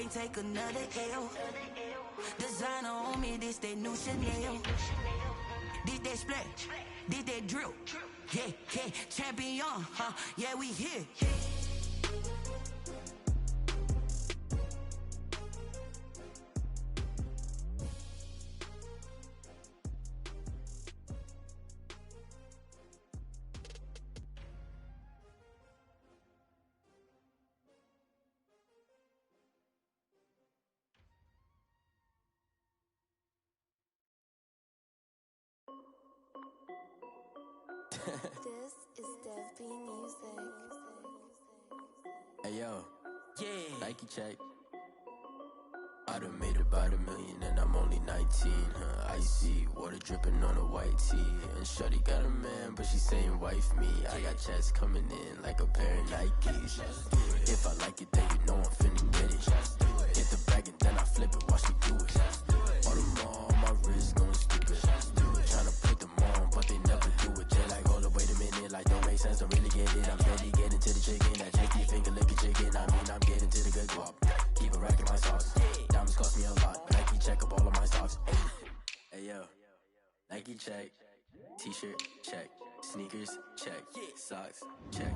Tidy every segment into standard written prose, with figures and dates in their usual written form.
ain't take another L. Designer on me, this that new Chanel. This that splash, this that drill. Yeah, yeah, champion, huh? Yeah, we here. This is Dev B Music. Hey yo, Yeah. Nike check. I done made about $1 million and I'm only 19, huh? Icy, water dripping on a white tee. And shorty got a man, but she saying wife me. I got checks coming in like a pair of Nikes. If I like it, then you know I'm finna get it. Get the bag and then I flip it, watch me do it. All them on my wrist going stupid. Tryna put them on, but they never do it. They're like, hold up, wait a minute, like don't make sense, don't really get it. I'm steady getting to the chicken, that checky finger licking chicken. I mean, I'm getting to the good guap. Keep a rack in my sauce. Diamonds cost me a lot. Nike check up all of my stocks. Hey yo, Nike check. T-shirt check. Sneakers check. Socks check.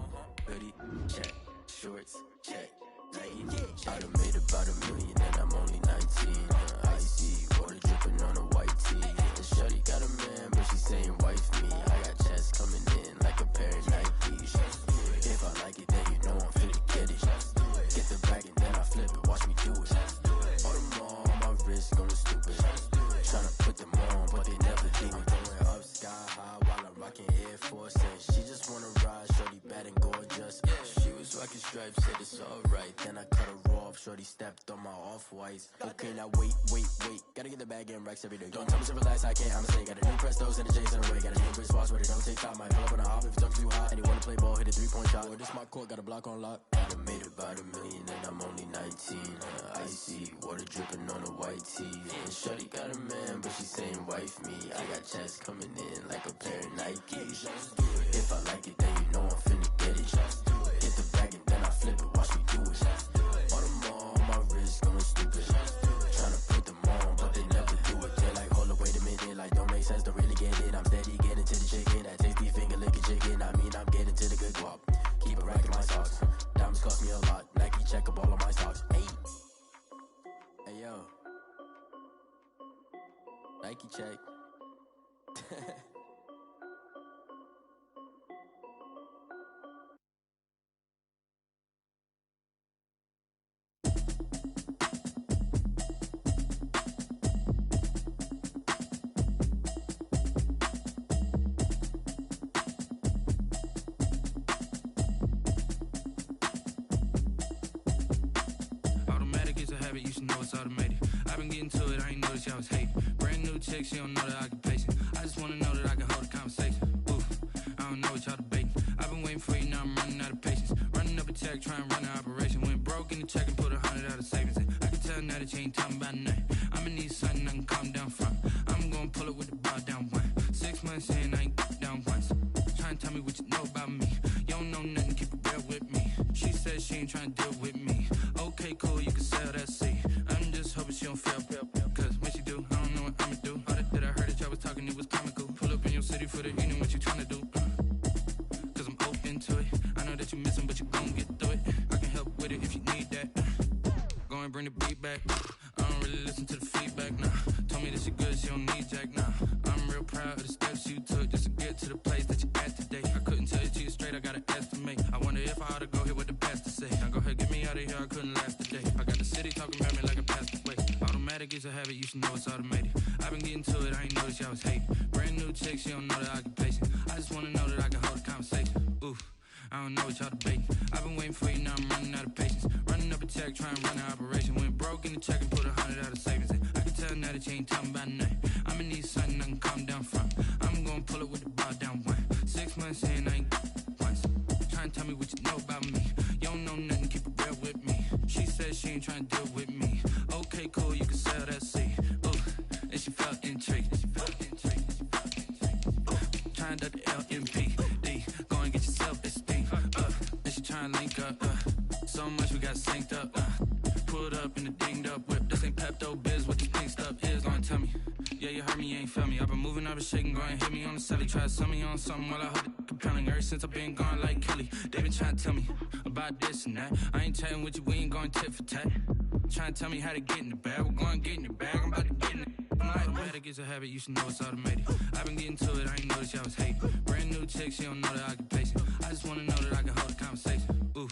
Hoodie check. Shorts check. Nike. I done made about $1 million and I'm only 19. Icy, water dripping on a white tee. And shorty got a man, but she saying wife me. I got checks coming in like a pair of Nikes. If I like it, then you know I'm finna get it. Get the bag and then I flip it, watch me do it. All them on my wrist going stupid. Tryna put them on, but they never do it. Going up sky high while I'm rocking Air Force. And she just wanna ride, shorty bad and gorgeous. She was rocking stripes, said it's alright. Then I cut her off, shorty stepped on my off-whites. Okay, now wait. Gotta get the bag and racks every day. Don't tell me to relax, I can't, I'ma say. Got a new Prestos and a J's in the way. Got a new Chris Foss, but it don't take time. Might pull up on a hop if it's too hot. And he wanna play ball, hit a 3-point shot. Or this my court, got a block on lock. I done made about $1 million and I'm only 19. Icy, water dripping on a white tee. And shorty got a man, but she saying wife me. I got checks coming in like a pair of Nikes. If I like it, then you know I'm finna get it. Get the bag and then I flip it, watch me do it. All them on my wrist going stupid. Tryna put them on, but they never do it. They're like, hold up, wait a minute, like don't make sense, don't really get it. I'm steady getting to the chicken, that tasty finger licking chicken. I mean, I'm getting to the good guap. Keep a rack in my socks. Diamonds cost me a lot. Nike check up all of my stocks. Hey yo, Nike check. Automatic is a habit, you should know it's automated. I've been getting to it, I ain't noticed y'all was hating. Brand new chick, she don't know the occupation. I just wanna know that I can hold a conversation. Oof, I don't know what y'all debating. I've been waiting for you, now I'm running out of patience. Running up a check, trying to run an operation. Went broke in the check and put 100 out of savings in. I can tell now that you ain't talking about nothing. I'ma need something I can calm down from. I'm gonna pull it with the bar down one. 6 months in, I ain't down once. Trying to tell me what you know about me. You don't know nothing, keep it real with me. She said she ain't trying to deal with me. Okay, cool, you can sell that seat. I'm just hoping she don't fail. Cause when she do, I don't know what I'ma do. All that I heard that y'all was talking, it was comical. Pull up in your city for the evening, what you trying to do? Cause I'm open to it. I know that you missing, but you gon' get through it. I can help with it if you need that. Go and bring the beat back. I don't really listen to the feedback, nah. Told me that she good, she don't need jack, nah. I'm real proud of the steps you took just to get to the place that you at today. I couldn't tell you to you straight, I gotta estimate. I wonder if I ought to go hear what the pastor say. Now go ahead, get me out of here, I couldn't last a day. I got the city talking about me like a pastor way. Automatic is a habit, you should know it's automated. I've been getting to it, I ain't noticed y'all was hating. Brand new chick, she don't know the occupation. I just wanna know that I can hold a conversation. Oof, I don't know what y'all debating. I've been waiting for you, now I'm running out of patience. Running up a check, trying to run an operation. Went broke in the check and put 100 out of savings in. I can tell now that you ain't talking about nothing. I'ma need something I can calm down from. I'm gonna pull it with the bar down one. 6 months in, I ain't once. Trying to tell me what you know about me. You don't know nothing, keep it real with me. She said she ain't trying to deal with me. Okay, cool, you can sell that seat. Ooh, and she felt intrigued. Trying to the LMPD. Go and get yourself esteem. And she trying to link up. So much we got synced up. Pulled up in the dinged up whip. This ain't Pepto Biz, what this pink stuff is, don't tell me. Yeah, you heard me, you ain't felt me. I've been moving, I've been shaking, go and hit me on the celly. Try to sell me on something while I hold it compelling. Ever since I've been gone like Kelly, they been trying to tell me about this and that. I ain't chatting with you, we ain't going tit for tat. Trying to tell me how to get in the bag, we're going to get in the bag, I'm about to get in it. Automatic is a habit, you should know it's automated. I've been getting to it, I ain't noticed y'all was hating. Brand new chick, she don't know that I can pace it. I just wanna know that I can hold a conversation. Ooh,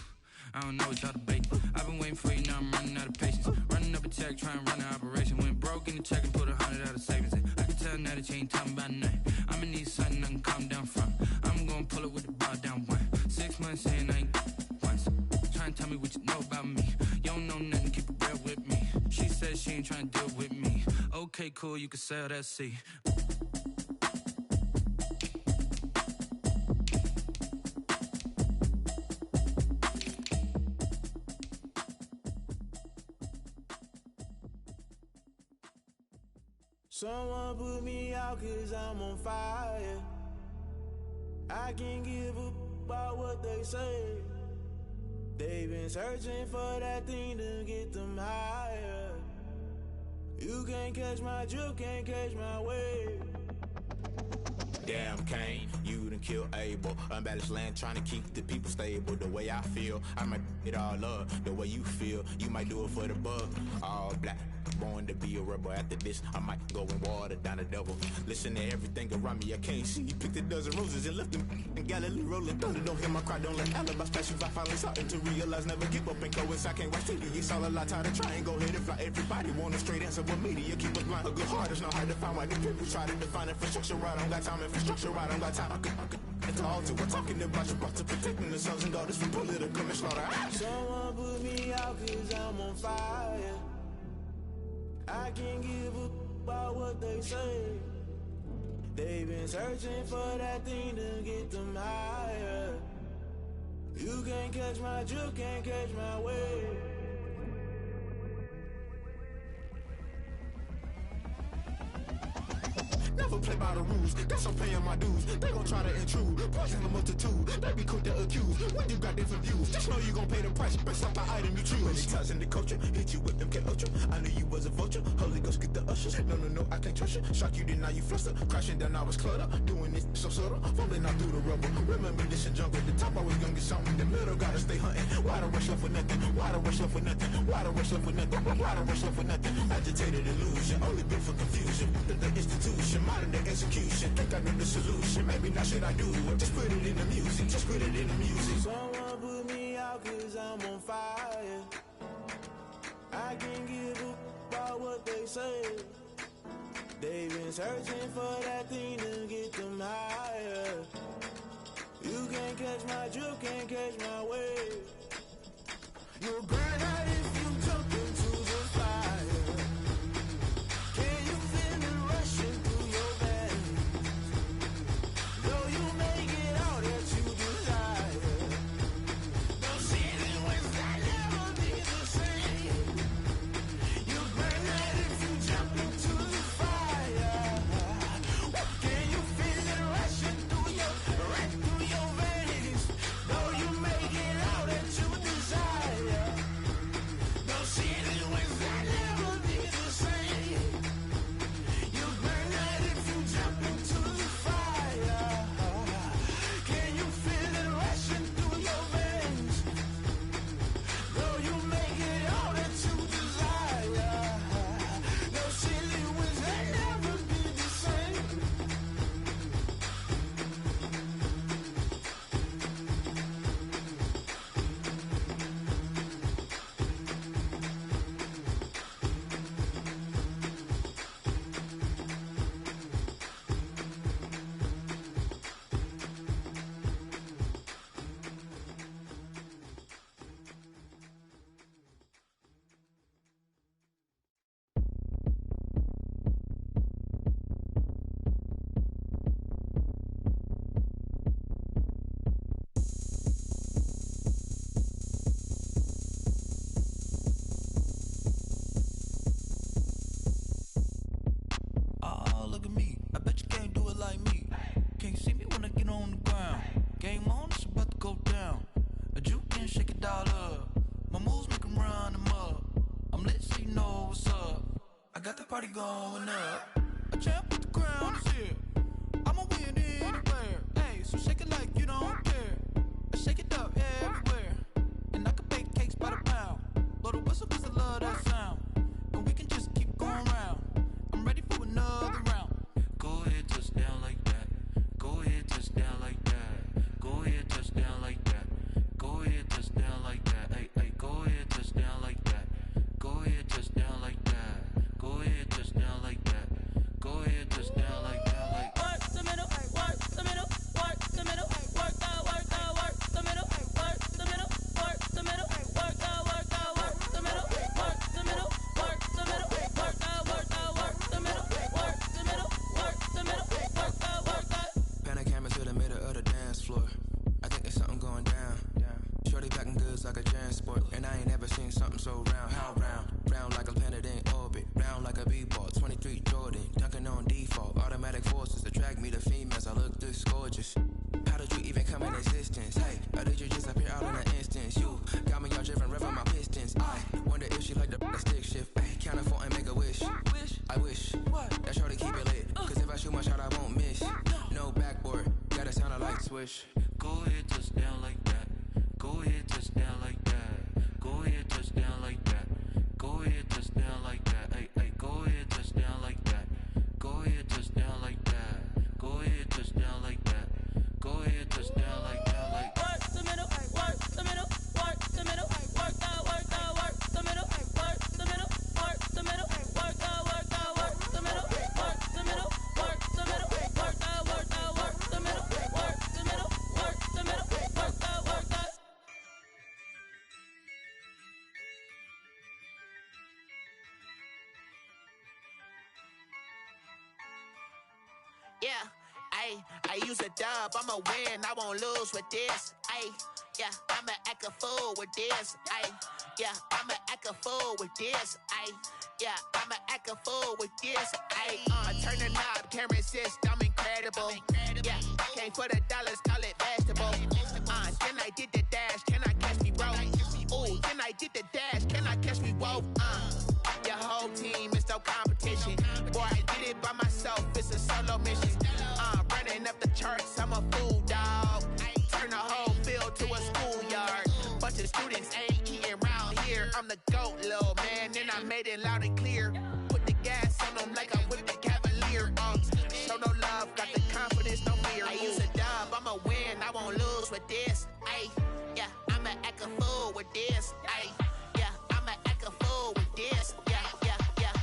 I don't know what y'all debating. I've been waiting for you, now I'm running out of patience. Running up a check, trying to run an operation. Went broke in the check and put 100 out of savings in. I can tell now that you ain't talking about nothing. I'ma need something I can calm down from. I'm gonna pull it with the bar down one. 6 months in, I ain't once. Trying to tell me what you know about me. You don't know nothing, keep it real with me. She said she ain't trying to deal with me. Okay, cool, you can sell that seat. Someone put me out 'cause I'm on fire. I can't give up about what they say. They've been searching for that thing to get them higher. You can't catch my drift, can't catch my wave. Damn Kane, you done killed Abel. Unbalanced land trying to keep the people stable. The way I feel, I might it all up. The way you feel, you might do it for the bug. All black, born to be a rebel. After this, I might go and water down the double. Listen to everything around me, I can't see. Picked a dozen roses and left them in Galilee rolling thunder. Don't hear my cry, don't let alibis pass you. I finally starting to realize, never give up and go. I can't watch TV, it's all a lot time to try and go ahead and fly. Everybody want a straight answer, but media keep us blind. A good heart is not hard to find. Why the people try to define infrastructure right? I don't got time, infrastructure right, I don't got time. I could talk to. We're talking about you, about to protecting the sons and daughters from political and slaughter. Someone put me out 'cause I'm on fire. I can't give up about what they say. They've been searching for that thing to get them higher. You can't catch my drift, can't catch my wave. Never play by the rules, that's I'm paying my dues. They gon' try to intrude, poison the multitude. They be quick to accuse, when you got different views. Just know you gon' pay the price, based off the item you choose. Many times in the culture, hit you with MK Ultra. I knew you was a vulture, Holy Ghost get the ushers. No, I can't trust you. Shock you, then now you fluster. Crashing down, I was cluttered. Doing this so subtle, falling out through the rubble. Remember this in jungle, the top I was gonna get something. The middle gotta stay hunting. Why the rush left for nothing? Why the rush left for nothing? Why the rush left for nothing? Why the rush left for nothing? Agitated illusion, only built for confusion. The institution, modern day execution. Think I know the solution. Maybe not should I do it? Just put it in the music. Just put it in the music. Someone put me out 'cause I'm on fire. I can't give up about what they say. They've been searching for that thing to get them higher. You can't catch my drift, can't catch my wave. You'll burn out if you jump into the fire. Can you feel it rushing through your veins? Though you make it all that you desire. Don't see it when I never be the same. You burn out if you jump into the fire. Can you feel it rushing through your veins? Though you make it all that you desire. got the party going up. A champ with the crown is here. I'ma win anywhere. Hey, so shake it like you don't care. Shake it up everywhere. And I can bake cakes by the pound. Blow the whistle 'cause I love that sound. And we can just keep going round. I'm ready for another round. Go ahead, touch down like that. Go ahead, touch down like that. Go ahead, touch down like that. Go ahead, touch down like that. Hey, hey, go ahead, touch down like that. Go ahead, touch down like that. Go ahead, touch down like that. Go ahead, touch down like that. Like work the middle, work the middle, work the middle, work the middle, work the middle, work the middle, work the middle, work the middle, work the middle, work the middle, work the middle, work the middle, work the. Pan a camera to the middle of the dance floor. I think there's something going down. Shorty packing goods like a transport, and I ain't never seen something so round. How round? Round like a planet in orbit, round like a b-ball. 23 Jordan, dunking on default. Automatic forces attract me to females. I look this gorgeous. How did you even come in existence? Hey, or did you just appear all in an instance? You got me all driven, revving my pistons. I wonder if she like the stick shift. Hey, count it 4 and make a wish. I wish that shorty keep it lit. 'Cause if I shoot my shot, I won't miss. No backboard, gotta sound a like swish. go ahead, touch down like that. Go ahead, touch down like that. Go ahead, touch down like that. Go ahead, touch down like that. Hey, hey, go ahead, touch down like that. Go ahead, touch down like that. Go ahead, touch down like that. Go ahead, touch down like that. Like work the middle, work the middle, work the middle, work the middle, work the middle, work the middle, work the middle, work the middle, work the middle, work the middle, work the middle, work the middle, work the middle, work the. Yeah, I use a dub, I'ma win, I won't lose with this. Yeah, I'ma act a fool with this. Yeah, I'ma act a fool with this. Yeah, I'ma act a fool with this. Turn the knob, can't resist, I'm incredible. Yeah, came for the dollars, call it vegetable. Then I did the dash, can I catch me, bro? Ooh, then I did the dash, can I catch me, whoa? Your whole team is no competition. Boy, I did it by myself, it's a solo mission. Running up the charts, I'm a fool, dog. Turn the whole field to a schoolyard. Bunch of students ain't eating round here. I'm the GOAT, little man, and I made it loud and clear. Put the gas on them like I'm with the Cavalier. Show no love, got the confidence, no fear. I use a dub, I'ma win, I won't lose with this. Yeah, I'ma act a fool with this. Yeah, I'ma act a fool with this. Yeah,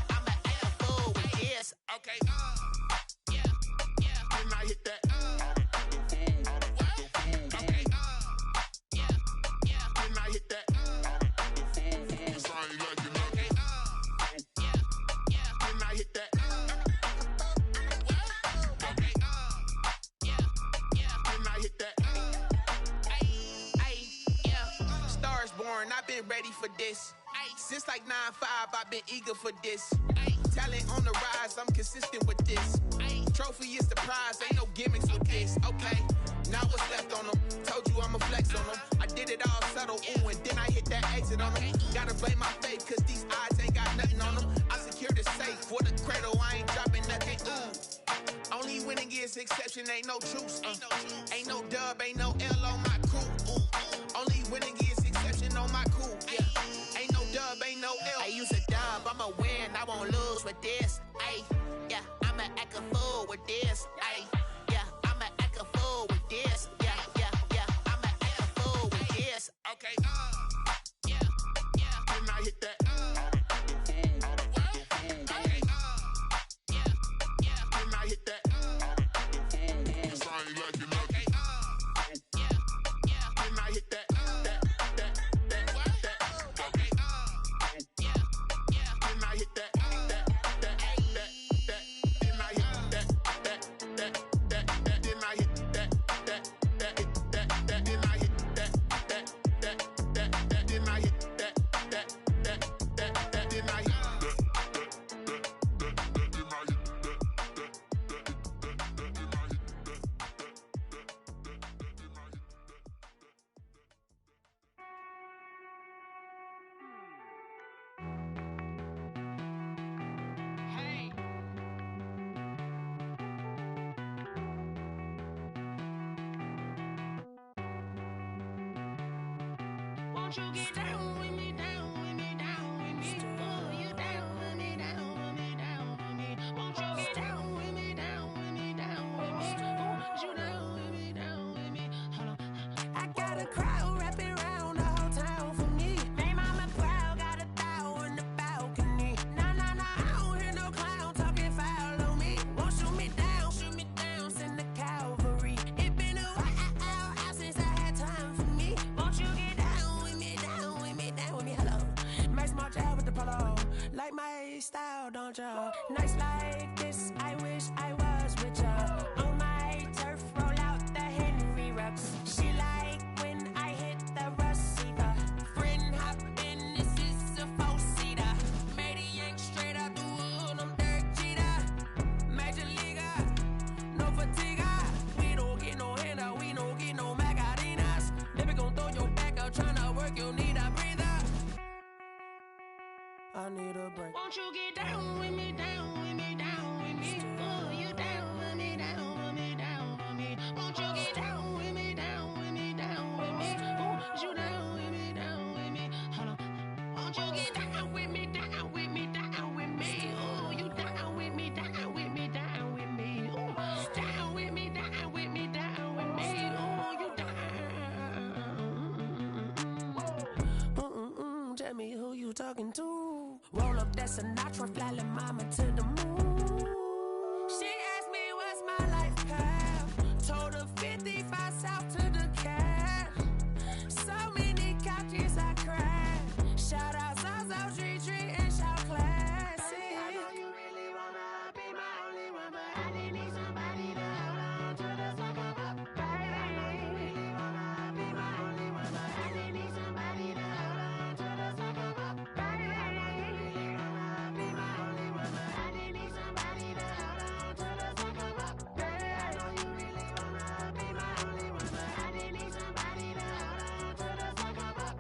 I'ma act a fool with this. Okay, and I hit that. Okay, and I hit that. Cause I ain't like it. Okay, and I hit that. Okay, and I hit that. Yeah, Stars born, I've been ready for this. Since like 9-5, I've been eager for this. Talent on the rise, I'm consistent with this. Trophy is the prize, ain't no gimmicks with this. Okay, now what's left on them? Told you I'ma flex on them. I did it all subtle, ooh, and then I hit that exit on them. Gotta blame my faith, cause these odds ain't got nothing on them. I secure the safe for the cradle, I ain't dropping nothing, ooh. Only winning is exception, ain't no truce. Ain't no dub, ain't no L on my crew. Only winning is exception on my crew. Yeah, ain't no dub, ain't no L. I use a dub, I'ma win, I won't lose with this. Yeah, I'ma act a fool with this. Yeah, I'ma act a fool with this. Yeah, I'ma act a fool with this. Okay, and I hit that. Okay, and I hit that. Cause I ain't like it. Okay, and I hit that. Okay, and I hit that. Won't you get down with me, down with me, down with me? Oh, you down with me, down with me, down with me. Won't you get down with me, down with me, down with me? Oh, you down with me, down with me? Hold on. I got a crowd wrapping around the whole town for me. They mama proud, got a thou in the balcony. Nah, nah, nah, I don't hear no clown talking foul on me. Won't shoot me down, send the cavalry. It been a while since I had time for me. Won't you get down with me, down with me, down with me? Hello. Max March out with the polo. Like my style, don't y'all? Nights like this, I wish I was with y'all. On my turf, roll out the Henry Rux. She like when I hit the receiver. Friend hop in, this is a four-seater. Made a yank straight out the wood, I'm Derek Jeter. Major leaguer, no fatigue. We don't get no handout, we don't get no Macarinas. Never gon' throw your back out, tryna work, you need a breather. I need a break. Won't you get down with me, down with me, down with me? Oh, you down with me, down with me, down with me? Won't you get down with me, down with me, down with me? Oh, you down with me, down with me? Hold on. Won't you get down with me, down with me, down with me? Oh, you down with me, down with me, down with me? Oh, down with me, down with me, down with me? Oh, you down. Tell me who you talking to. Roll up that Sinatra, fly la mama to the moon. She asked me what's my life path. Told her 55 south to the cat. So many couches I cried. Shout out South Street and shout classy. I know you really wanna be my only one, but I didn't need somebody to hold on to the suck of up, baby. I know you really wanna be my only one, but I didn't need somebody to hold on to the suck of up, baby. I know you really wanna be my only one, but I didn't need somebody to hold on to the suck of up, baby. I know you really wanna be my only one, but I didn't need somebody to hold on to the suck of up.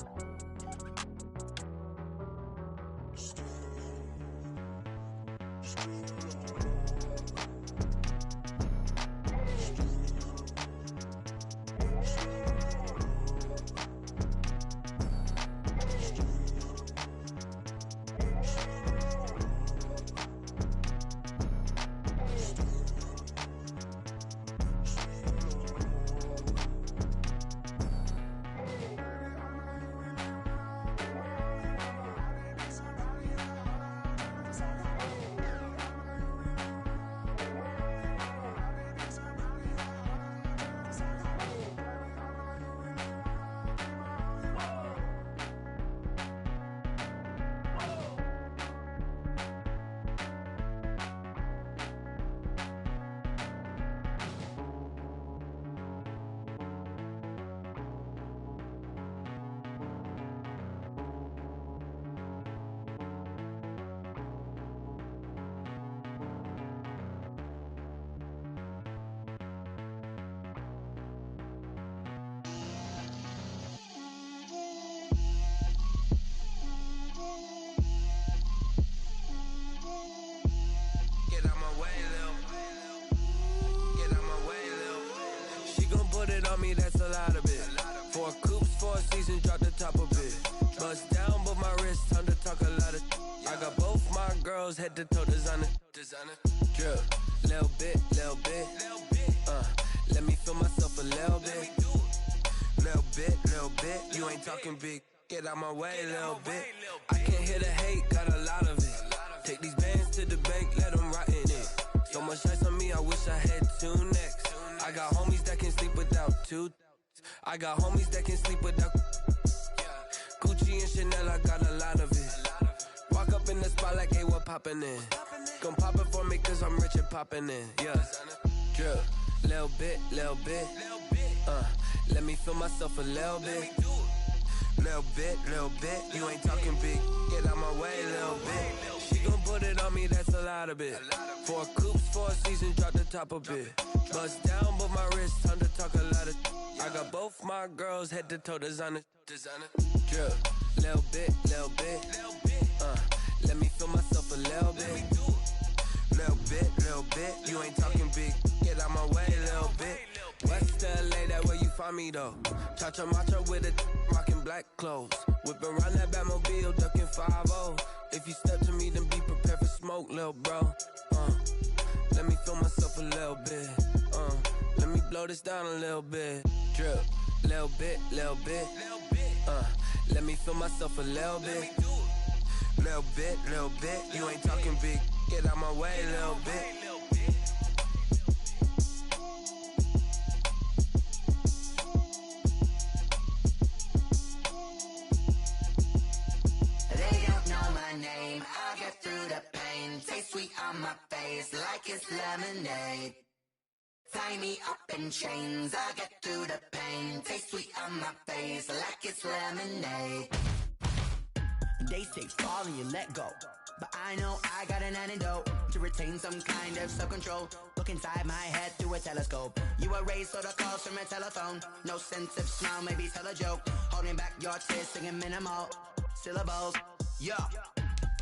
That's a lot of it. 4 coops, 4 seasons, drop the top of it. Bust down, but my wrist, time to talk a lot of. I got both my girls head to toe designer. Drip, little bit. Let me feel myself a little bit. Little bit. You ain't talking big. Get out my way, little bit. I can't hear the hate, got a lot of it. Take these bands to the bank, let them rot in it. So much ice on me, I wish I had 2 necks. I got homies that can sleep without 2. I got homies that can sleep without Gucci and Chanel, I got a lot of it. Walk up in the spot like, hey, what poppin' in? Come pop it for me, cause I'm rich and poppin' in, yeah. Drip, little bit. Let me feel myself a little bit. Little bit. You ain't talking big. Get out my way, little bit. She gon' put it on me, that's a lot of it. 4 coops, 4 seasons, drop the top a bit. Bust down, but my wrist, time to talk a lot of. I got both my girls head to toe designer. Drip, little bit. Let me feel myself a little bit. Little bit. You ain't talking big. Get out my way, little bit. West LA, that where you find find me though. Cha-cha macha with a rockin' black clothes. Whipping around that Batmobile, ducking 5-0. If you step to me, then be prepared for smoke, lil' bro. Let me feel myself a little bit. Let me blow this down a little bit. Drip, little bit, little bit. Let me feel myself a little bit. Little bit, little bit. You ain't talking big. Get out my way, little bit. I get through the pain, taste sweet on my face like it's lemonade. Tie me up in chains, I get through the pain, taste sweet on my face like it's lemonade. They say fall and you let go, but I know I got an antidote to retain some kind of self-control. Look inside my head through a telescope. You erase all the calls from a telephone. No sense of smile, maybe tell a joke. Holding back your tears, singing minimal syllables. Yeah.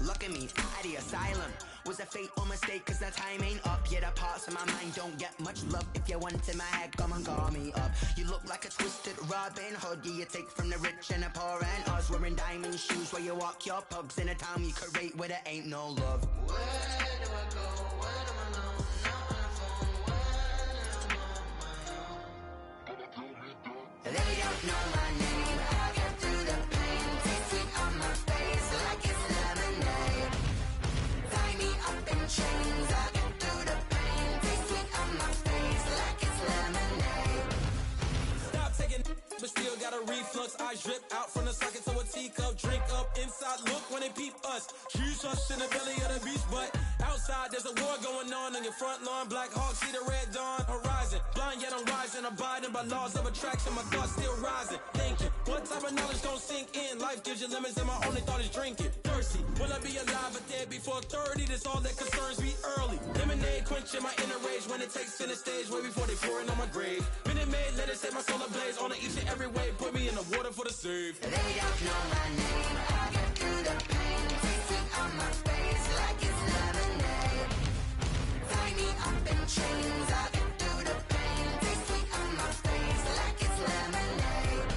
Look at me, out the asylum. Was a fate or mistake, cause the time ain't up. Yeah, the parts of my mind don't get much love. If you want in my head, come and call me up. You look like a twisted Robin Hood. Yeah, you take from the rich and the poor and us. Wearing diamond shoes where you walk your pugs in a town you create where there ain't no love. Where do I go? When am I alone? Not on the phone. When I'm on my own. They don't know my name. I get through the pain. Taste sweet on my face like it's lemonade. Tie me up in chains. I get through the pain. Taste sweet on my face like it's lemonade. Stop taking, but still got a reflux. Eyes drip out from the socket to a teacup. Drink up inside. Look when they peep us. Choose us in the belly of the beast, but outside there's a war going on your front lawn. Black Hawk see the red dawn horizon. Blind yet I'm rising, abiding by laws of attraction. My thoughts still rising. Thinking, what type of knowledge don't sink in? Life gives you lemons and my only thought is drinking. Thirsty, will I be alive or dead before 30? That's all that concerns me early. Lemonade quenching my inner rage when it takes center stage way before they pouring on my grave. Minute Maid, let it set my soul ablaze on each and every way. Put me in the water for the save. They don't know my name. I get through the pain. Taste sweet on my face like it's lemonade. Tie me up in chains. I get through the pain. Taste sweet on my face like it's lemonade.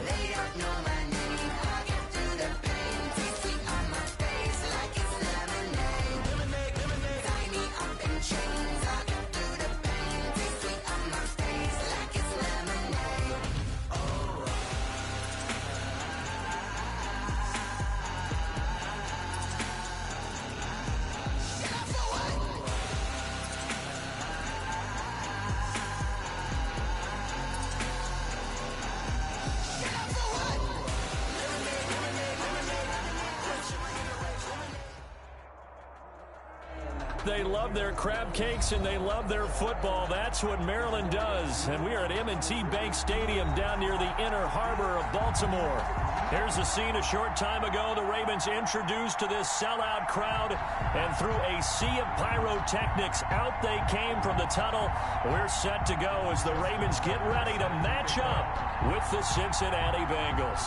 They don't know my name. I get through the pain. Taste sweet on my face like it's lemonade. Lemonade, lemonade. Tie me up in chains. I get through the pain. Taste sweet on my face like it's lemonade. Oh. They love their crab cakes and they love their football. That's what Maryland does. And we are at M&T Bank Stadium down near the inner harbor of Baltimore. Here's a scene a short time ago. The Ravens introduced to this sellout crowd, and through a sea of pyrotechnics, out they came from the tunnel. We're set to go as the Ravens get ready to match up with the Cincinnati Bengals.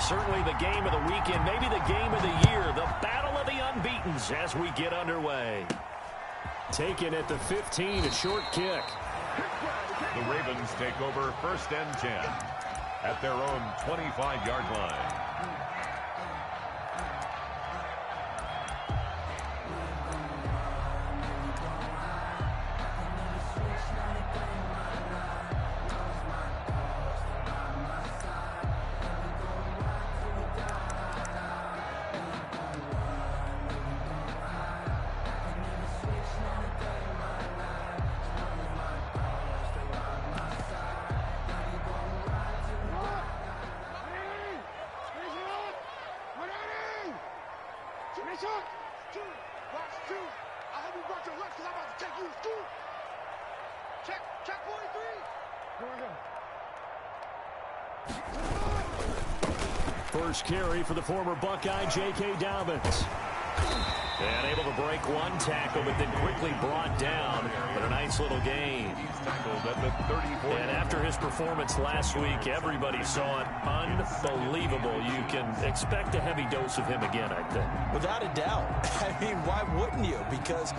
Certainly the game of the weekend, maybe the game of the year, the battle of the unbeatens as we get underway. Taken at the 15, a short kick. The Ravens take over 1st and 10 at their own 25-yard line. First carry for the former Buckeye, J.K. Dobbins. And able to break one tackle, but then quickly brought down. But a nice little gain. He's tackled at the 34. And after his performance last week, everybody saw it. Unbelievable. You can expect a heavy dose of him again, I think. Without a doubt. I mean, why wouldn't you? Because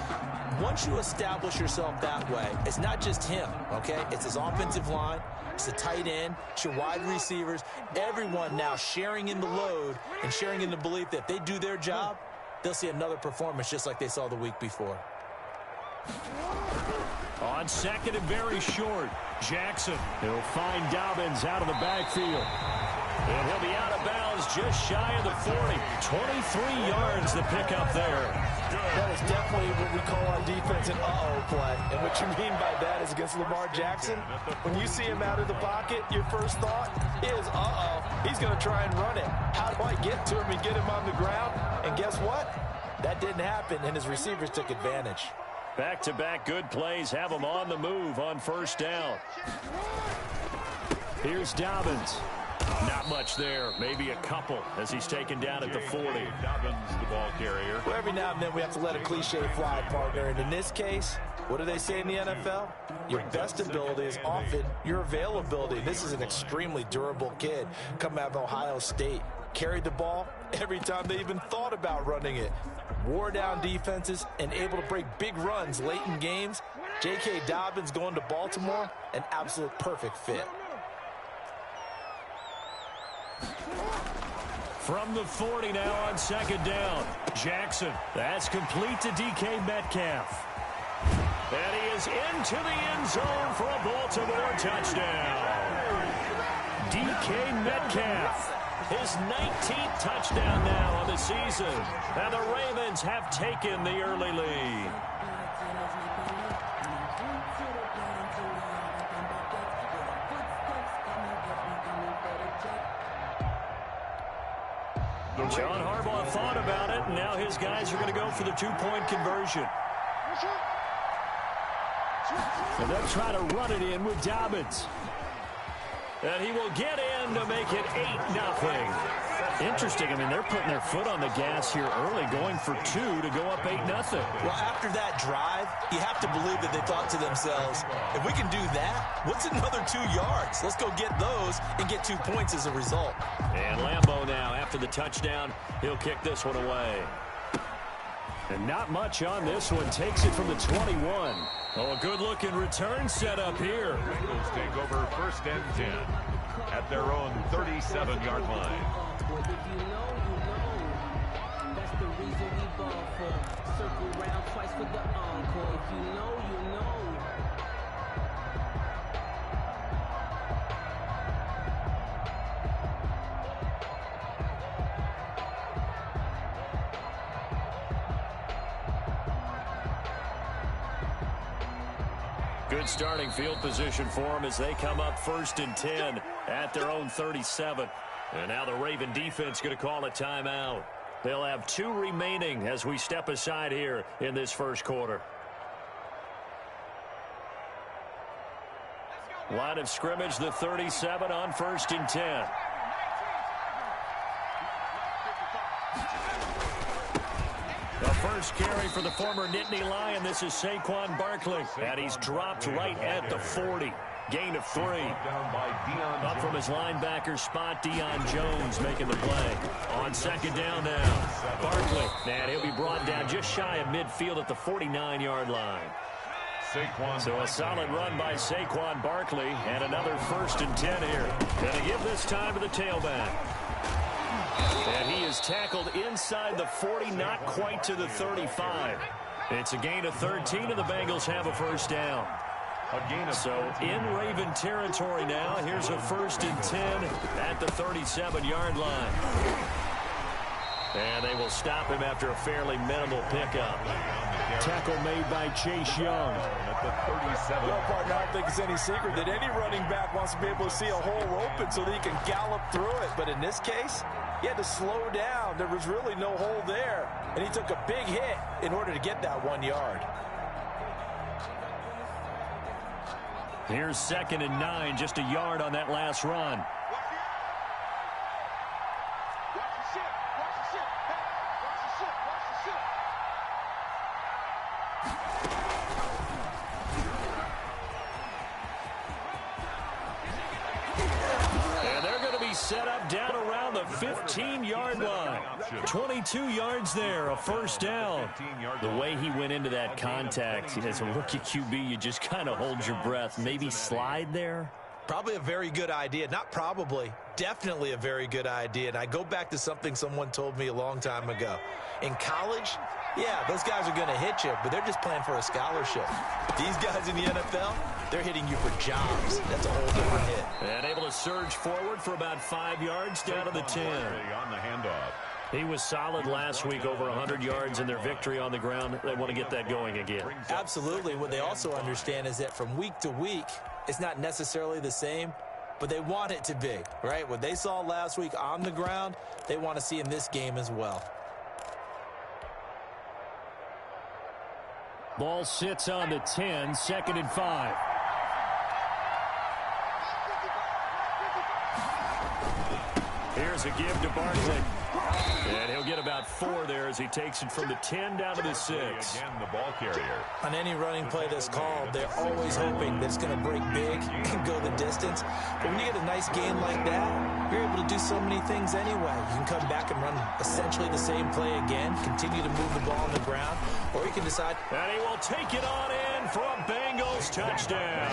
once you establish yourself that way, it's not just him, okay? It's his offensive line. It's the tight end. It's your wide receivers. Everyone now sharing in the load and sharing in the belief that if they do their job, they'll see another performance just like they saw the week before. On second and very short, Jackson. He'll find Dobbins out of the backfield. And he'll be out of bounds just shy of the 40. 23 yards the pickup there. That is definitely what we call on defense an uh-oh play. And what you mean by that is against Lamar Jackson, when you see him out of the pocket, your first thought is, uh-oh, he's going to try and run it. How do I get to him and get him on the ground? And guess what? That didn't happen, and his receivers took advantage. Back-to-back good plays have him on the move on first down. Here's Dobbins. Not much there, maybe a couple as he's taken down at the 40. Dobbins, the ball carrier. Well, every now and then we have to let a cliche fly, partner. And in this case, what do they say in the NFL? Your best ability is often your availability. This is an extremely durable kid coming out of Ohio State. Carried the ball every time they even thought about running it. Wore down defenses and able to break big runs late in games. J.K. Dobbins going to Baltimore, an absolute perfect fit. From the 40 now on second down. Jackson. That's complete to DK Metcalf. And he is into the end zone for a Baltimore touchdown. DK Metcalf. His 19th touchdown now on the season. And the Ravens have taken the early lead. John Harbaugh thought about it, and now his guys are going to go for the two-point conversion. And they'll try to run it in with Dobbins. And he will get in to make it 8-0. Interesting. I mean, they're putting their foot on the gas here early, going for two to go up 8-0. Well, after that drive, you have to believe that they thought to themselves, if we can do that, what's another 2 yards? Let's go get those and get 2 points as a result. And Lambeau now, after the touchdown, he'll kick this one away. And not much on this one. Takes it from the 21. Oh, a good-looking return set up here. Bengals take over first and 10 at their own 37-yard line. If you know, you know. That's the reason we ball for. Circle round twice for the encore. If you know, you know. Good starting field position for them as they come up first and 10 at their own 37. And now the Raven defense going to call a timeout. They'll have 2 remaining as we step aside here in this first quarter. Line of scrimmage, the 37 on first and 10. The first carry for the former Nittany Lion. This is Saquon Barkley. And he's dropped right at the 40. Gain of 3. Up from his linebacker spot, Deion Jones making the play. On second down now. Barkley. And he'll be brought down just shy of midfield at the 49-yard line. So a solid run by Saquon Barkley. And another first and 10 here. Going to give this time to the tailback. And he is tackled inside the 40, not quite to the 35. It's a gain of 13, and the Bengals have a first down. So in Raven territory now, here's a first and 10 at the 37-yard line. And they will stop him after a fairly minimal pickup. Tackle made by Chase Young. At the 37. Well, partner, I don't think it's any secret that any running back wants to be able to see a hole open so that he can gallop through it. But in this case, he had to slow down. There was really no hole there. And he took a big hit in order to get that 1 yard. Here's second and 9, just a yard on that last run. 15-yard line. 22 yards there, a first down. The way he went into that contact, as a rookie QB, you just kind of hold your breath. Maybe slide there? Probably a very good idea. Not probably. Definitely a very good idea. And I go back to something someone told me a long time ago. In college, yeah, those guys are going to hit you, but they're just playing for a scholarship. These guys in the NFL, they're hitting you for jobs. That's a whole different hit. And able to surge forward for about 5 yards down to the 10. On the handoff. He was solid last week, over 100 yards in their victory on the ground. They want to get that going again. Absolutely. What they also understand is that from week to week, it's not necessarily the same, but they want it to be, right? What they saw last week on the ground, they want to see in this game as well. Ball sits on the 10, 2nd and 5. Here's a give to Barkley. And he'll get about 4 there as he takes it from the 10 down to the 6. Again, the ball carrier. On any running play that's called, they're always hoping that it's going to break big and go the distance. But when you get a nice gain like that, you're able to do so many things anyway. You can come back and run essentially the same play again, continue to move the ball on the ground, or you can decide. And he will take it on in for a Bengals touchdown.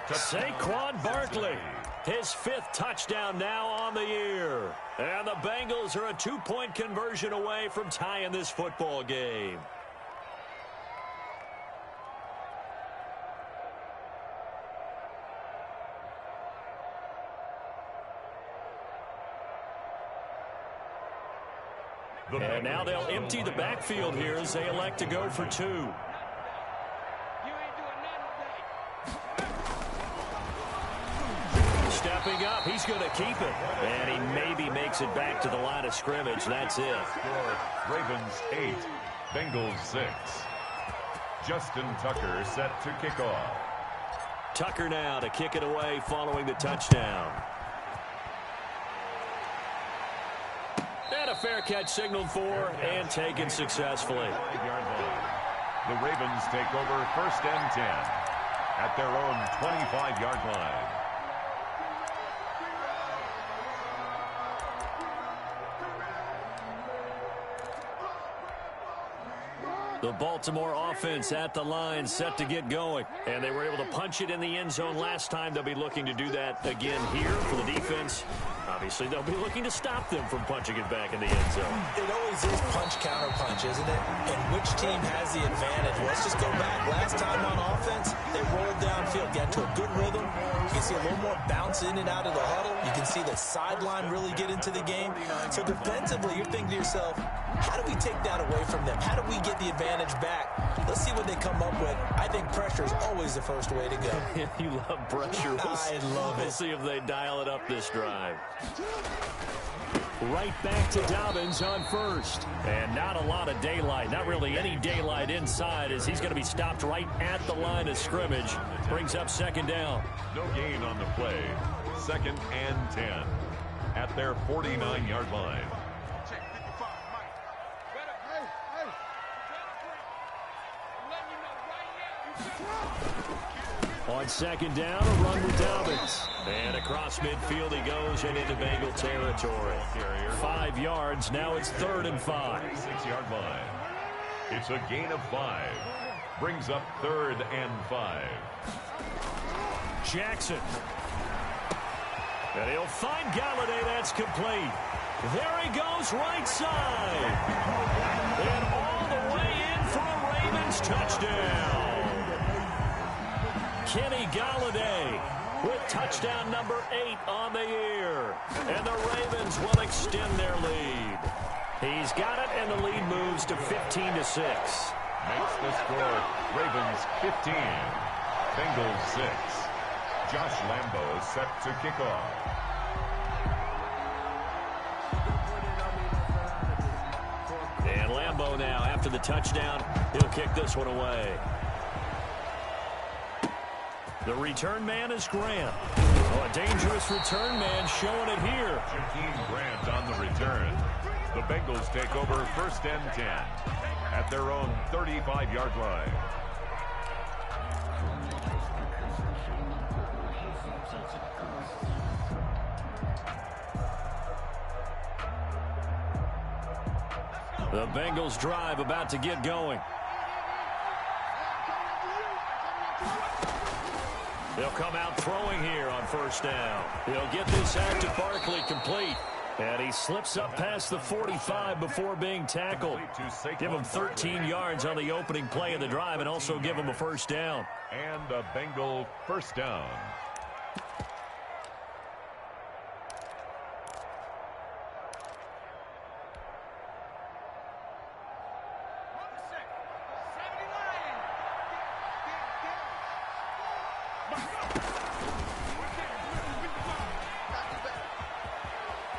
Saquon Barkley. His 5th touchdown now on the year. And the Bengals are a 2-point conversion away from tying this football game. And now they'll empty the backfield here as they elect to go for 2. Stepping up, he's going to keep it. And he maybe makes it back to the line of scrimmage. That's it. Score, Ravens 8, Bengals 6. Justin Tucker set to kick off. Tucker now to kick it away following the touchdown. And a fair catch signaled for and taken successfully. The Ravens take over 1st and 10 at their own 25-yard line. The Baltimore offense at the line, set to get going. And they were able to punch it in the end zone last time. They'll be looking to do that again here for the defense. Obviously, they'll be looking to stop them from punching it back in the end zone. It always is punch-counter-punch, isn't it? And which team has the advantage? Let's just go back. Last time on offense, they rolled downfield, got to a good rhythm. You can see a little more bounce in and out of the huddle. You can see the sideline really get into the game. So defensively, you're thinking to yourself, how do we take that away from them? How do we get the advantage back? Let's see what they come up with. I think pressure is always the first way to go. You love pressure. I love it. We'll see if they dial it up this drive. Right back to Dobbins on 1st. And not a lot of daylight. Not really any daylight inside as he's going to be stopped right at the line of scrimmage. Brings up 2nd down. No gain on the play. 2nd and 10 at their 49-yard line. On 2nd down, a run with Dobbins. And across midfield he goes and into Bengal territory. 5 yards, now it's 3rd and 5. 6-yard line. It's a gain of 5. Brings up 3rd and 5. Jackson. And he'll find Galladay. That's complete. There he goes, right side. And all the way in for a Ravens touchdown. Kenny Galladay with touchdown number 8 on the year. And the Ravens will extend their lead. He's got it, and the lead moves to 15-6. Makes the score Ravens 15, Bengals 6. Josh Lambo is set to kick off. And Lambo now, after the touchdown, he'll kick this one away. The return man is Grant. Oh, a dangerous return man showing it here. Jakeem Grant on the return. The Bengals take over 1st and 10 at their own 35-yard line. The Bengals drive about to get going. They'll come out throwing here on first down. He'll get this out to Barkley complete. And he slips up past the 45 before being tackled. Give him 13 yards on the opening play of the drive and also give him a first down. And a Bengal first down.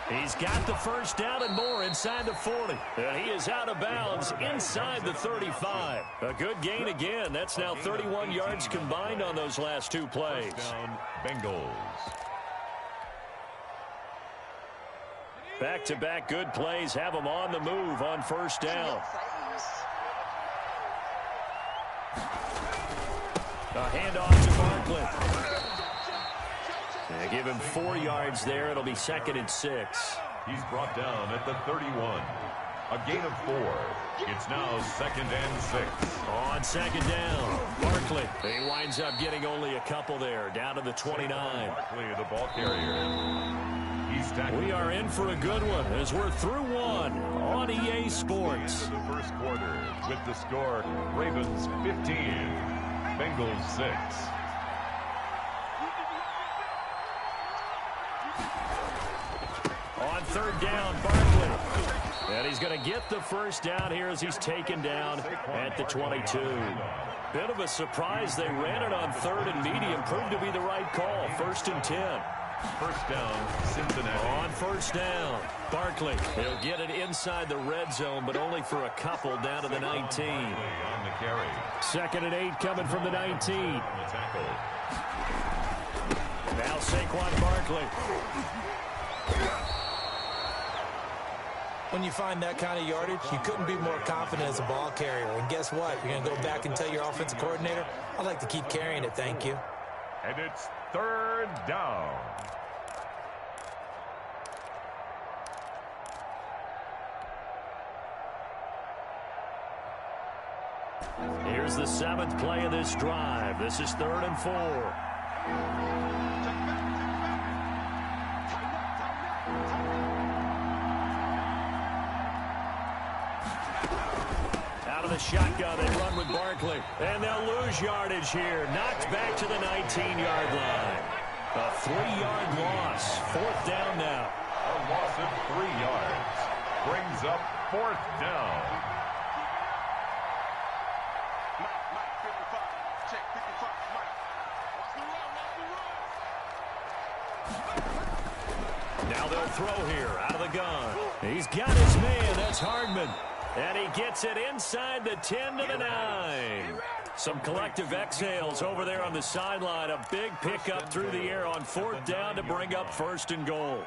He's got the first down and more inside the 40. And he is out of bounds inside the 35. A good gain again. That's now 31 yards combined on those last two plays. First down, Bengals. Back-to-back good plays have them on the move on first down. A handoff to Barkley. They give him 4 yards there. It'll be 2nd and 6. He's brought down at the 31. A gain of 4. It's now 2nd and 6. On 2nd down, Barkley. He winds up getting only a couple there, down to the 29. Barkley, the ball carrier. He's tackled. We are in for a good one as we're through one on EA Sports. The first quarter with the score, Ravens 15, Bengals 6. On 3rd down, Barkley. And he's going to get the first down here as he's taken down at the 22. Bit of a surprise. They ran it on 3rd and medium. Proved to be the right call. 1st and 10. First down, Cincinnati. On first down, Barkley. He'll get it inside the red zone, but only for a couple down to the 19. On the carry. 2nd and 8 coming from the 19. The tackle. Now Saquon Barkley. When you find that kind of yardage, you couldn't be more confident as a ball carrier. And guess what? You're going to go back and tell your offensive coordinator, I'd like to keep carrying it, thank you. And it's 3rd down. Here's the 7th play of this drive. This is 3rd and 4. Out of the shotgun, they run with Barkley. And they'll lose yardage here. Knocked back to the 19-yard line. A 3-yard loss. 4th down now. A loss of 3 yards. Brings up 4th down. Now they'll throw here out of the gun. He's got his man. That's Hardman. And he gets it inside the 10 to the 9. Some collective exhales over there on the sideline. A big pickup through the air on 4th down to bring up 1st and goal.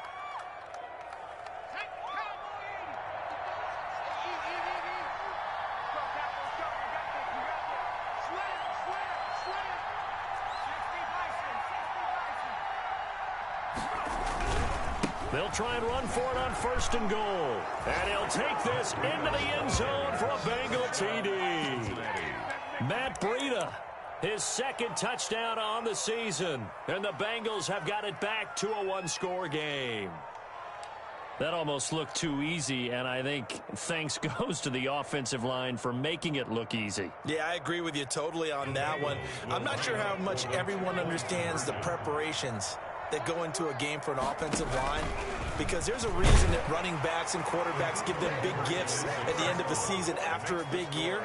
They'll try and run for it on 1st and goal. And he'll take this into the end zone for a Bengal TD. Matt Breida, his 2nd touchdown on the season. And the Bengals have got it back to a 1-score game. That almost looked too easy, and I think thanks goes to the offensive line for making it look easy. Yeah, I agree with you totally on that one. I'm not sure how much everyone understands the preparations that go into a game for an offensive line, because there's a reason that running backs and quarterbacks give them big gifts at the end of the season after a big year.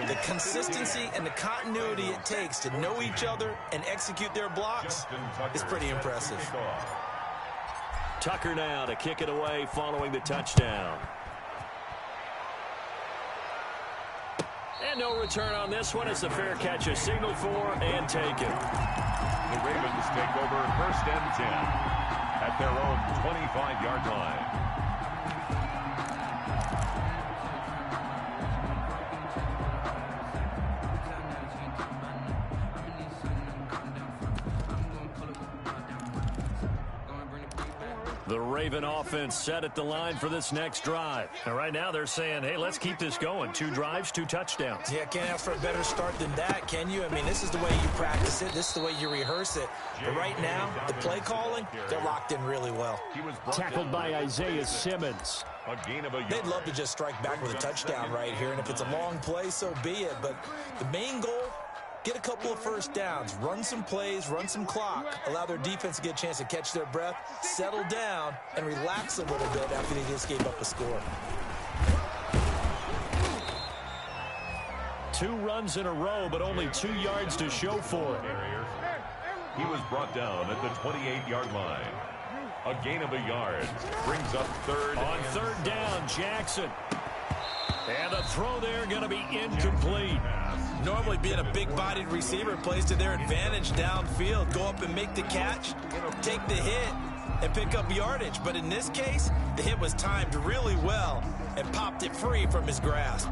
The consistency and the continuity it takes to know each other and execute their blocks is pretty impressive. Tucker now to kick it away following the touchdown. And no return on this one. It's a fair catch, a signal for, and taken. The Ravens take over 1st and 10 at their own 25-yard line. The Raven offense set at the line for this next drive. And right now they're saying, hey, let's keep this going. 2 drives, 2 touchdowns. Yeah, can't ask for a better start than that, can you? I mean, this is the way you practice it. This is the way you rehearse it. But right now, the play calling, they're locked in really well. Tackled by Isaiah Simmons. They'd love to just strike back with a touchdown right here. And if it's a long play, so be it. But the main goal, get a couple of first downs, run some plays, run some clock, allow their defense to get a chance to catch their breath, settle down, and relax a little bit after they just gave up a score. 2 runs in a row, but only 2 yards to show for it. He was brought down at the 28-yard line. A gain of a yard brings up third. On third down, Jackson. And the throw there going to be incomplete. Normally being a big-bodied receiver plays to their advantage downfield. Go up and make the catch, take the hit, and pick up yardage. But in this case, the hit was timed really well and popped it free from his grasp.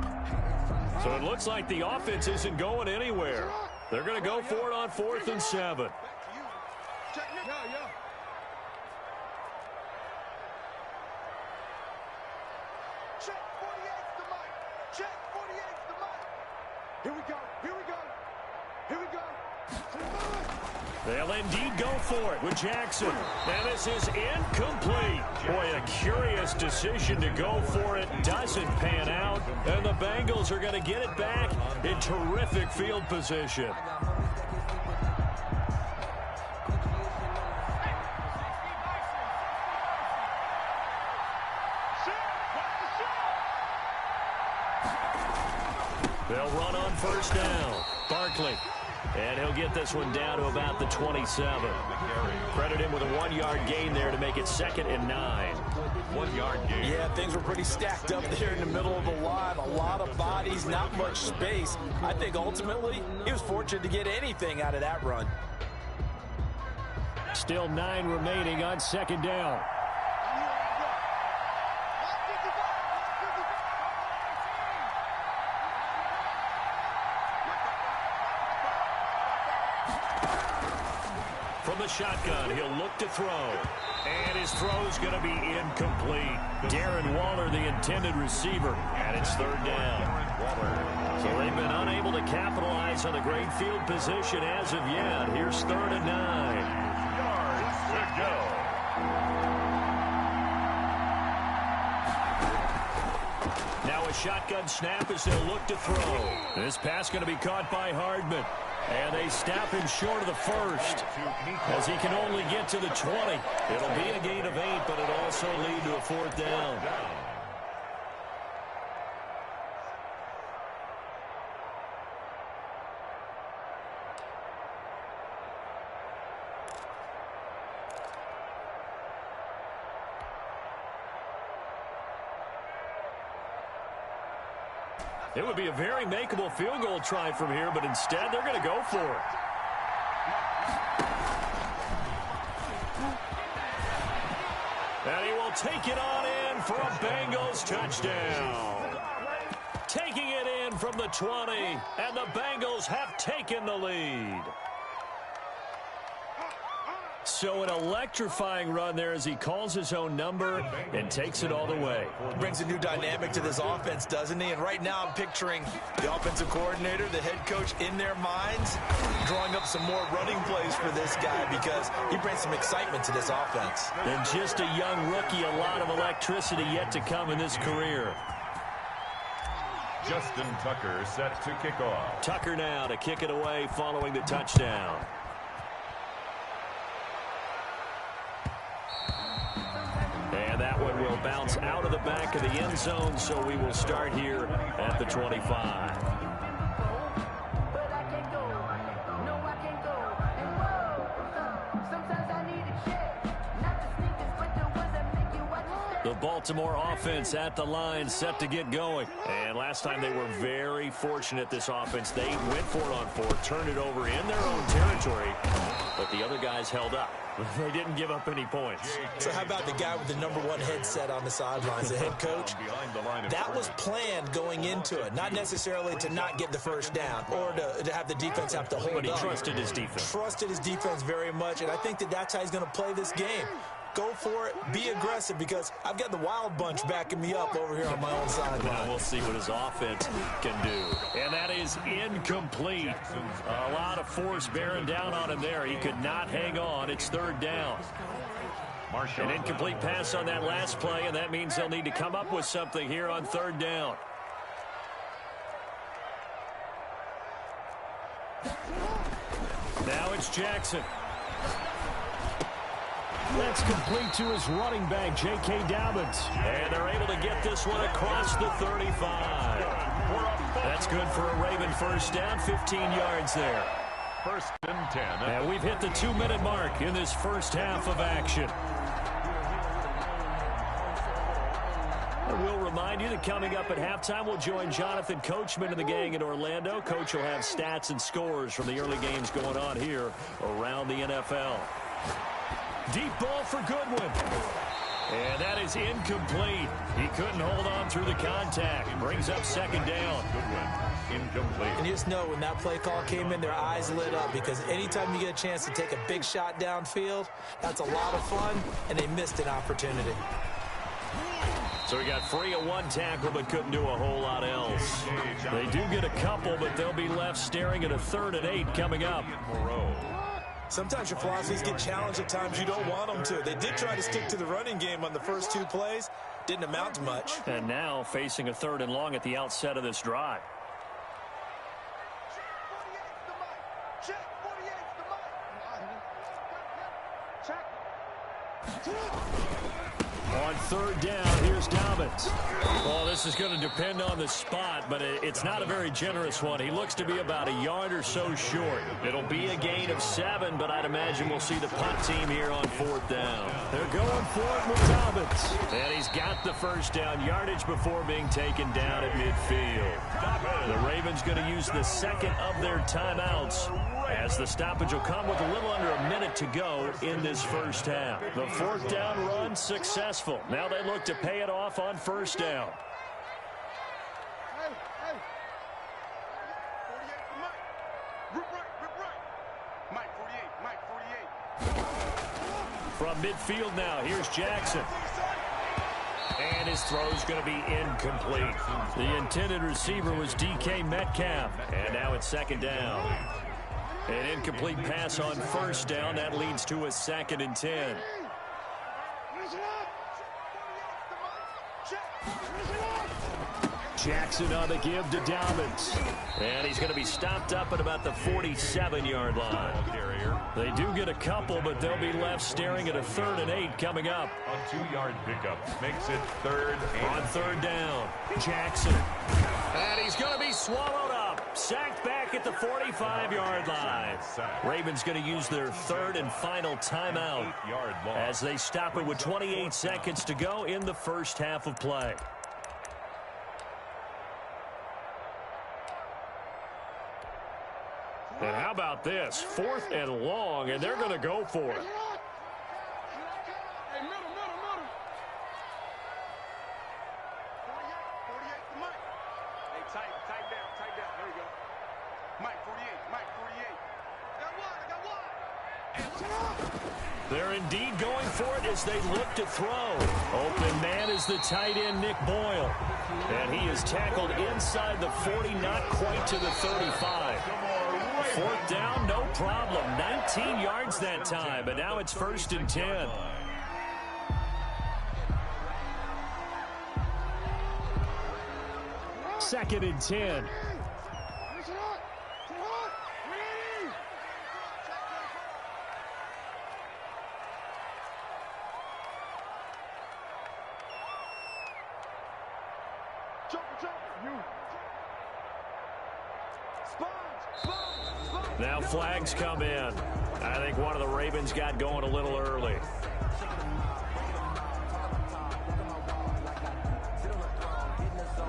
So it looks like the offense isn't going anywhere. They're going to go for it on 4th and 7. They'll indeed go for it with Jackson. And this is incomplete. Boy, a curious decision to go for it. Doesn't pan out. And the Bengals are going to get it back in terrific field position. They'll run on first down. Barkley. And he'll get this one down to about the 27. Credit him with a 1-yard gain there to make it 2nd and 9. 1-yard gain. Yeah, things were pretty stacked up there in the middle of the line. A lot of bodies, not much space. I think ultimately he was fortunate to get anything out of that run. Still 9 remaining on 2nd down. From the shotgun, he'll look to throw. And his throw's going to be incomplete. Darren Waller, the intended receiver. And it's 3rd down. So they've been unable to capitalize on the great field position as of yet. Here's 3rd and 9. Yards to go. Now a shotgun snap as they'll look to throw. This pass going to be caught by Hardman. And they stop him short of the 1st as he can only get to the 20. It'll be a gain of 8, but it'll also lead to a 4th down. It would be a very makeable field goal try from here, but instead they're going to go for it. And he will take it on in for a Bengals touchdown. Taking it in from the 20, and the Bengals have taken the lead. So an electrifying run there as he calls his own number and takes it all the way. Brings a new dynamic to this offense, doesn't he? And right now I'm picturing the offensive coordinator, the head coach in their minds, drawing up some more running plays for this guy because he brings some excitement to this offense. And just a young rookie, a lot of electricity yet to come in this career. Justin Tucker set to kick off. Tucker now to kick it away following the touchdown. And that one will bounce out of the back of the end zone, so we will start here at the 25. The Baltimore offense at the line, set to get going. And last time they were very fortunate, this offense. They went for it on 4, turned it over in their own territory, but the other guys held up. They didn't give up any points. So how about the guy with the #1 headset on the sidelines, the head coach? That was planned going into it, not necessarily to not get the first down or to have the defense have to hold up. But he trusted his defense. Trusted his defense very much, and I think that's how he's going to play this game. go for it, be aggressive, because I've got the wild bunch backing me up over here on my own sideline. Now we'll see what his offense can do. And that is incomplete. A lot of force bearing down on him there. He could not hang on. It's third down. An incomplete pass on that last play, and that means they'll need to come up with something here on third down. Now it's Jackson. That's complete to his running back, J.K. Dobbins. And they're able to get this one across the 35. That's good for a Raven first down, 15 yards there. First and 10. And we've hit the 2-minute mark in this first half of action. And we'll remind you that coming up at halftime, we'll join Jonathan Coachman and the gang in Orlando. Coach will have stats and scores from the early games going on here around the NFL. Deep ball for Goodwin. And that is incomplete. He couldn't hold on through the contact. Brings up second down. Goodwin, incomplete. And you just know when that play call came in, their eyes lit up, because anytime you get a chance to take a big shot downfield, that's a lot of fun, and they missed an opportunity. So he got free of one tackle but couldn't do a whole lot else. They do get a couple, but they'll be left staring at a 3rd and 8 coming up. Sometimes your philosophies get challenged at times you don't want them to. They did try to stick to the running game on the first 2 plays. Didn't amount to much. And now facing a 3rd and long at the outset of this drive. On 3rd down, here's Dobbins. Well, this is going to depend on the spot, but it's not a very generous one. He looks to be about a yard or so short. It'll be a gain of 7, but I'd imagine we'll see the punt team here on 4th down. They're going for it with Dobbins. And he's got the first down yardage before being taken down at midfield. The Ravens going to use the second of their timeouts, as the stoppage will come with a little under a minute to go in this first half. The 4th down run successful. Now they look to pay it off on 1st down. From midfield now, here's Jackson. And his throw's going to be incomplete. The intended receiver was D.K. Metcalf. And now it's 2nd down. An incomplete pass on 1st down. That leads to a 2nd and 10. Jackson on the give to Dobbins. And he's going to be stopped up at about the 47-yard line. They do get a couple, but they'll be left staring at a 3rd and 8 coming up. A 2-yard pickup makes it 3rd and on 3rd down, Jackson. And he's going to be swallowed up. Sacked back at the 45-yard line. Ravens going to use their 3rd and final timeout as they stop it with 28 seconds to go in the first half of play. And how about this? 4th and long, and they're going to go for it. They're indeed going for it as they look to throw. Open man is the tight end, Nick Boyle. And he is tackled inside the 40, not quite to the 35. 4th down, no problem. 19 yards that time, but now it's 1st and 10. Second and 10. Now flags come in. I think one of the Ravens got going a little early.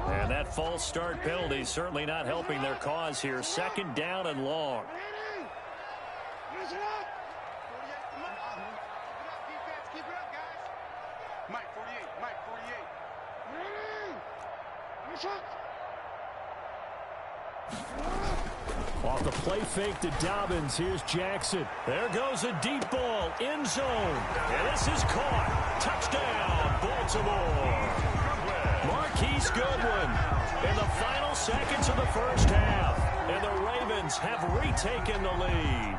And that false start penalty is certainly not helping their cause here. 2nd down and long. Off the play fake to Dobbins, here's Jackson. There goes a deep ball, end zone. And this is caught. Touchdown, Baltimore. Marquise Goodwin in the final seconds of the first half. And the Ravens have retaken the lead.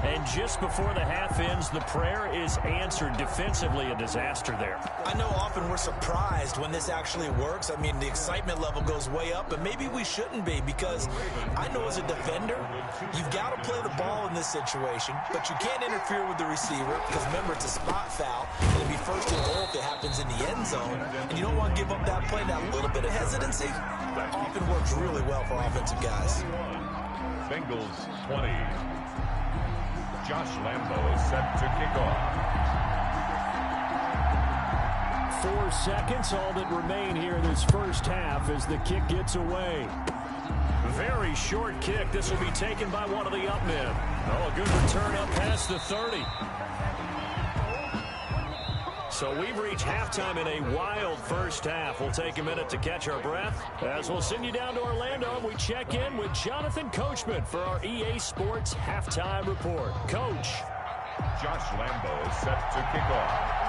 And just before the half ends, the prayer is answered. Defensively, a disaster there. I know often we're surprised when this actually works. I mean, the excitement level goes way up, but maybe we shouldn't be, because I know as a defender, you've got to play the ball in this situation, but you can't interfere with the receiver, because remember, it's a spot foul. It'll be first and goal if it happens in the end zone, and you don't want to give up that play. That little bit of hesitancy often works really well for offensive guys. Bengals 20. Josh Lambo is set to kick off. 4 seconds, all that remain here in this first half as the kick gets away. Very short kick. This will be taken by one of the up men. Oh, a good return up past the 30. So we've reached halftime in a wild first half. We'll take a minute to catch our breath as we'll send you down to Orlando and we check in with Jonathan Coachman for our EA Sports Halftime Report. Coach. Josh Lambo is set to kick off.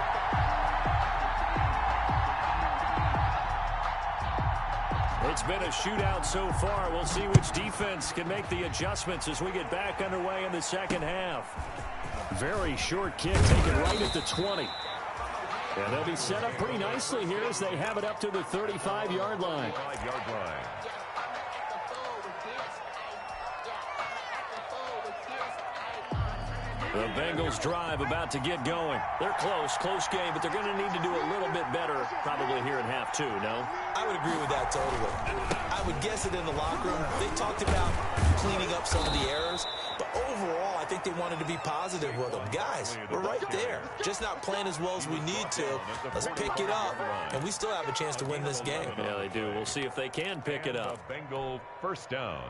It's been a shootout so far. We'll see which defense can make the adjustments as we get back underway in the second half. Very short kick taken right at the 20. And they'll be set up pretty nicely here as they have it up to the 35-yard line. The Bengals drive about to get going. They're close game, but they're going to need to do a little bit better probably here in half two, no? I would agree with that totally. I would guess that in the locker room, they talked about cleaning up some of the errors, but overall, I think they wanted to be positive with them. Guys, we're right there. Just not playing as well as we need to. Let's pick it up, and we still have a chance to win this game. Yeah, they do. We'll see if they can pick it up. Bengal first down.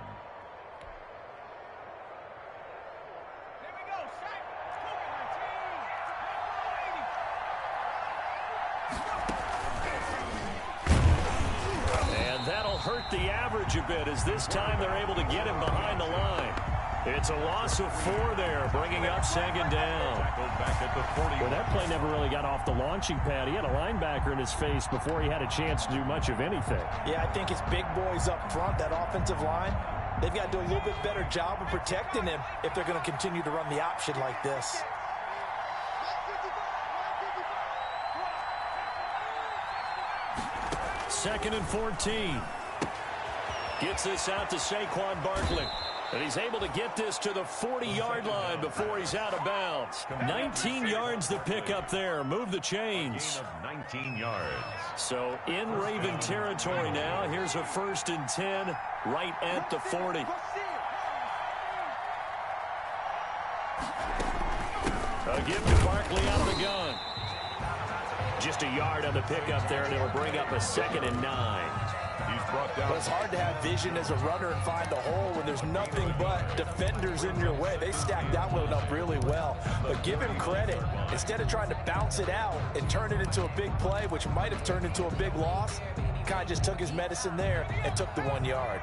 Hurt the average a bit as this time they're able to get him behind the line. It's a loss of 4 there, bringing up second down. Well, that play never really got off the launching pad. He had a linebacker in his face before he had a chance to do much of anything. Yeah, I think it's big boys up front, that offensive line. They've got to do a little bit better job of protecting him if they're going to continue to run the option like this. Second and 14. Gets this out to Saquon Barkley. And he's able to get this to the 40-yard line before he's out of bounds. 19 yards to pick up there. Move the chains. 19 yards. So in Raven territory now. Here's a 1st and 10 right at the 40. A give to Barkley out of the gun. Just a yard on the pickup there, and it'll bring up a 2nd and 9. He's brought down. But it's hard to have vision as a runner and find a hole when there's nothing but defenders in your way. They stacked that one up really well. But give him credit. Instead of trying to bounce it out and turn it into a big play, which might have turned into a big loss, he kind of just took his medicine there and took the 1 yard.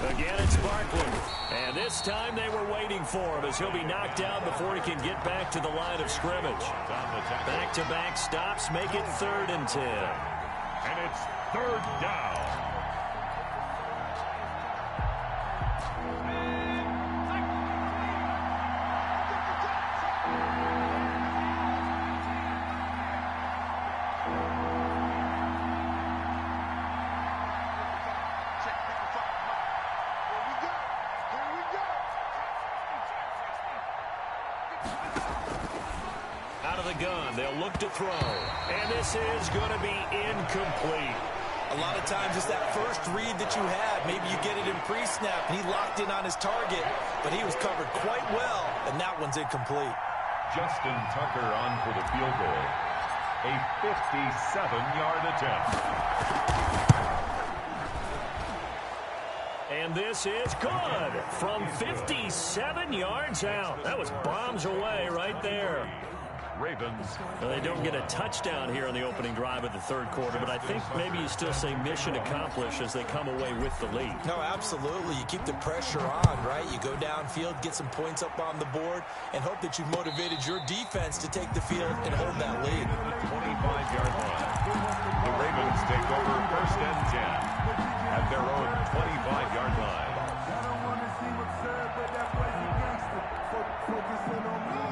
Again, it's Barkley. And this time they were waiting for him as he'll be knocked down before he can get back to the line of scrimmage. Back-to-back stops make it 3rd and 10. And it's 3rd down. Gun. They'll look to throw. And this is going to be incomplete. A lot of times it's that first read that you have. Maybe you get it in pre-snap, and he locked in on his target, but he was covered quite well, and that one's incomplete. Justin Tucker on for the field goal. A 57-yard attempt. And this is good from 57 yards out. That was bombs away right there. Ravens. Well, they don't get a touchdown here on the opening drive of the third quarter, but I think maybe you still say mission accomplished as they come away with the lead. No, absolutely. You keep the pressure on, right? You go downfield, get some points up on the board, and hope that you've motivated your defense to take the field and hold that lead. The 25-yard line. The Ravens take over 1st and 10 at their own 25-yard line.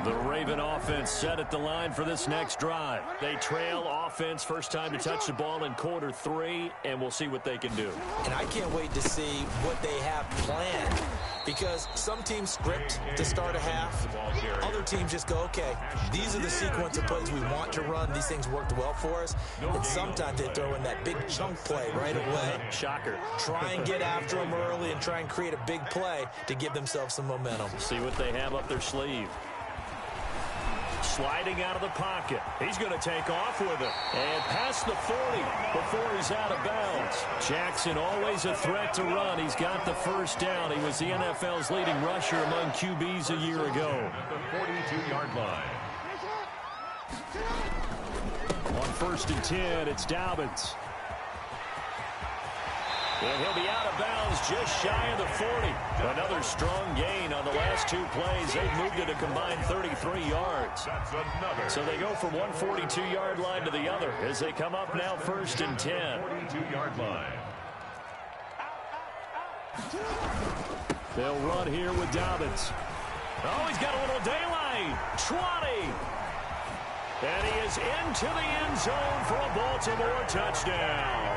The Raven offense set at the line for this next drive. They trail offense, first time to touch the ball in quarter 3, and we'll see what they can do. And I can't wait to see what they have planned, because some teams script to start a half. Other teams just go, okay, these are the sequence of plays we want to run. These things worked well for us. And sometimes they throw in that big chunk play right away. Shocker. Try and get after them early and try and create a big play to give themselves some momentum. See what they have up their sleeve. Sliding out of the pocket. He's going to take off with it. And past the 40 before he's out of bounds. Jackson always a threat to run. He's got the first down. He was the NFL's leading rusher among QBs a year ago. At the 42-yard line. On 1st and 10, it's Dobbins. And he'll be out of bounds just shy of the 40. Another strong gain on the last 2 plays. They've moved it a combined 33 yards. That's another. So they go from one 42-yard line to the other as they come up now 1st and 10. 42-yard line. They'll run here with Dobbins. Oh, he's got a little daylight. 20. And he is into the end zone for a Baltimore touchdown.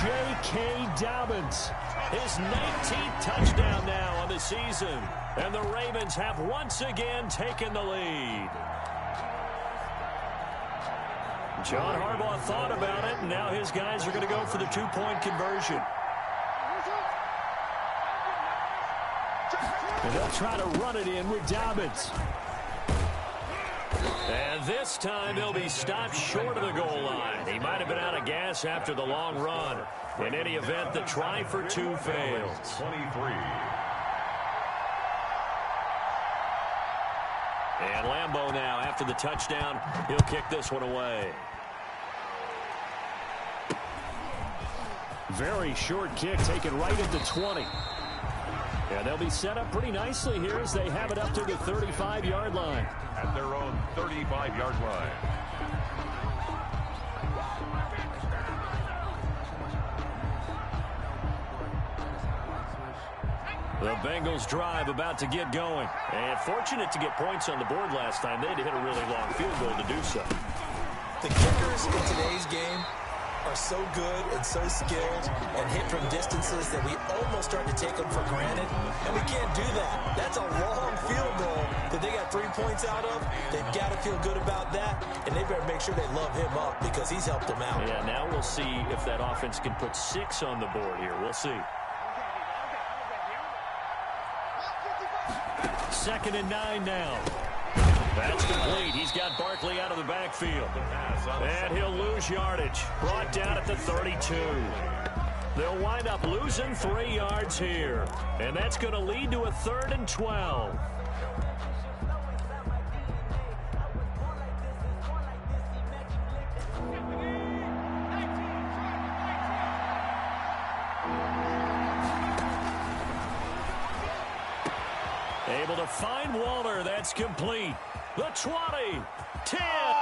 J.K. Dobbins, his 19th touchdown now on the season. And the Ravens have once again taken the lead. John Harbaugh thought about it, and now his guys are going to go for the 2-point conversion. And they'll try to run it in with Dobbins. And this time he'll be stopped short of the goal line. He might have been out of gas after the long run. In any event, the try for 2 fails. 23. And Lambeau now, after the touchdown, he'll kick this one away. Very short kick taken right at the 20. And they'll be set up pretty nicely here as they have it up to the 35-yard line. At their own 35-yard line. The Bengals drive about to get going. And fortunate to get points on the board last time. They had to hit a really long field goal to do so. The kickers in today's game are so good and so skilled and hit from distances that we almost start to take them for granted, and we can't do that. That's a long field goal that they got 3 points out of. They've got to feel good about that, and they better make sure they love him up because he's helped them out. Yeah, now we'll see if that offense can put 6 on the board here. We'll see. 2nd and 9 now. That's complete. He's got Barkley out of the backfield. And he'll lose yardage. Brought down at the 32. They'll wind up losing 3 yards here. And that's going to lead to a 3rd and 12. Able to find Waller. That's complete. The 20, 10,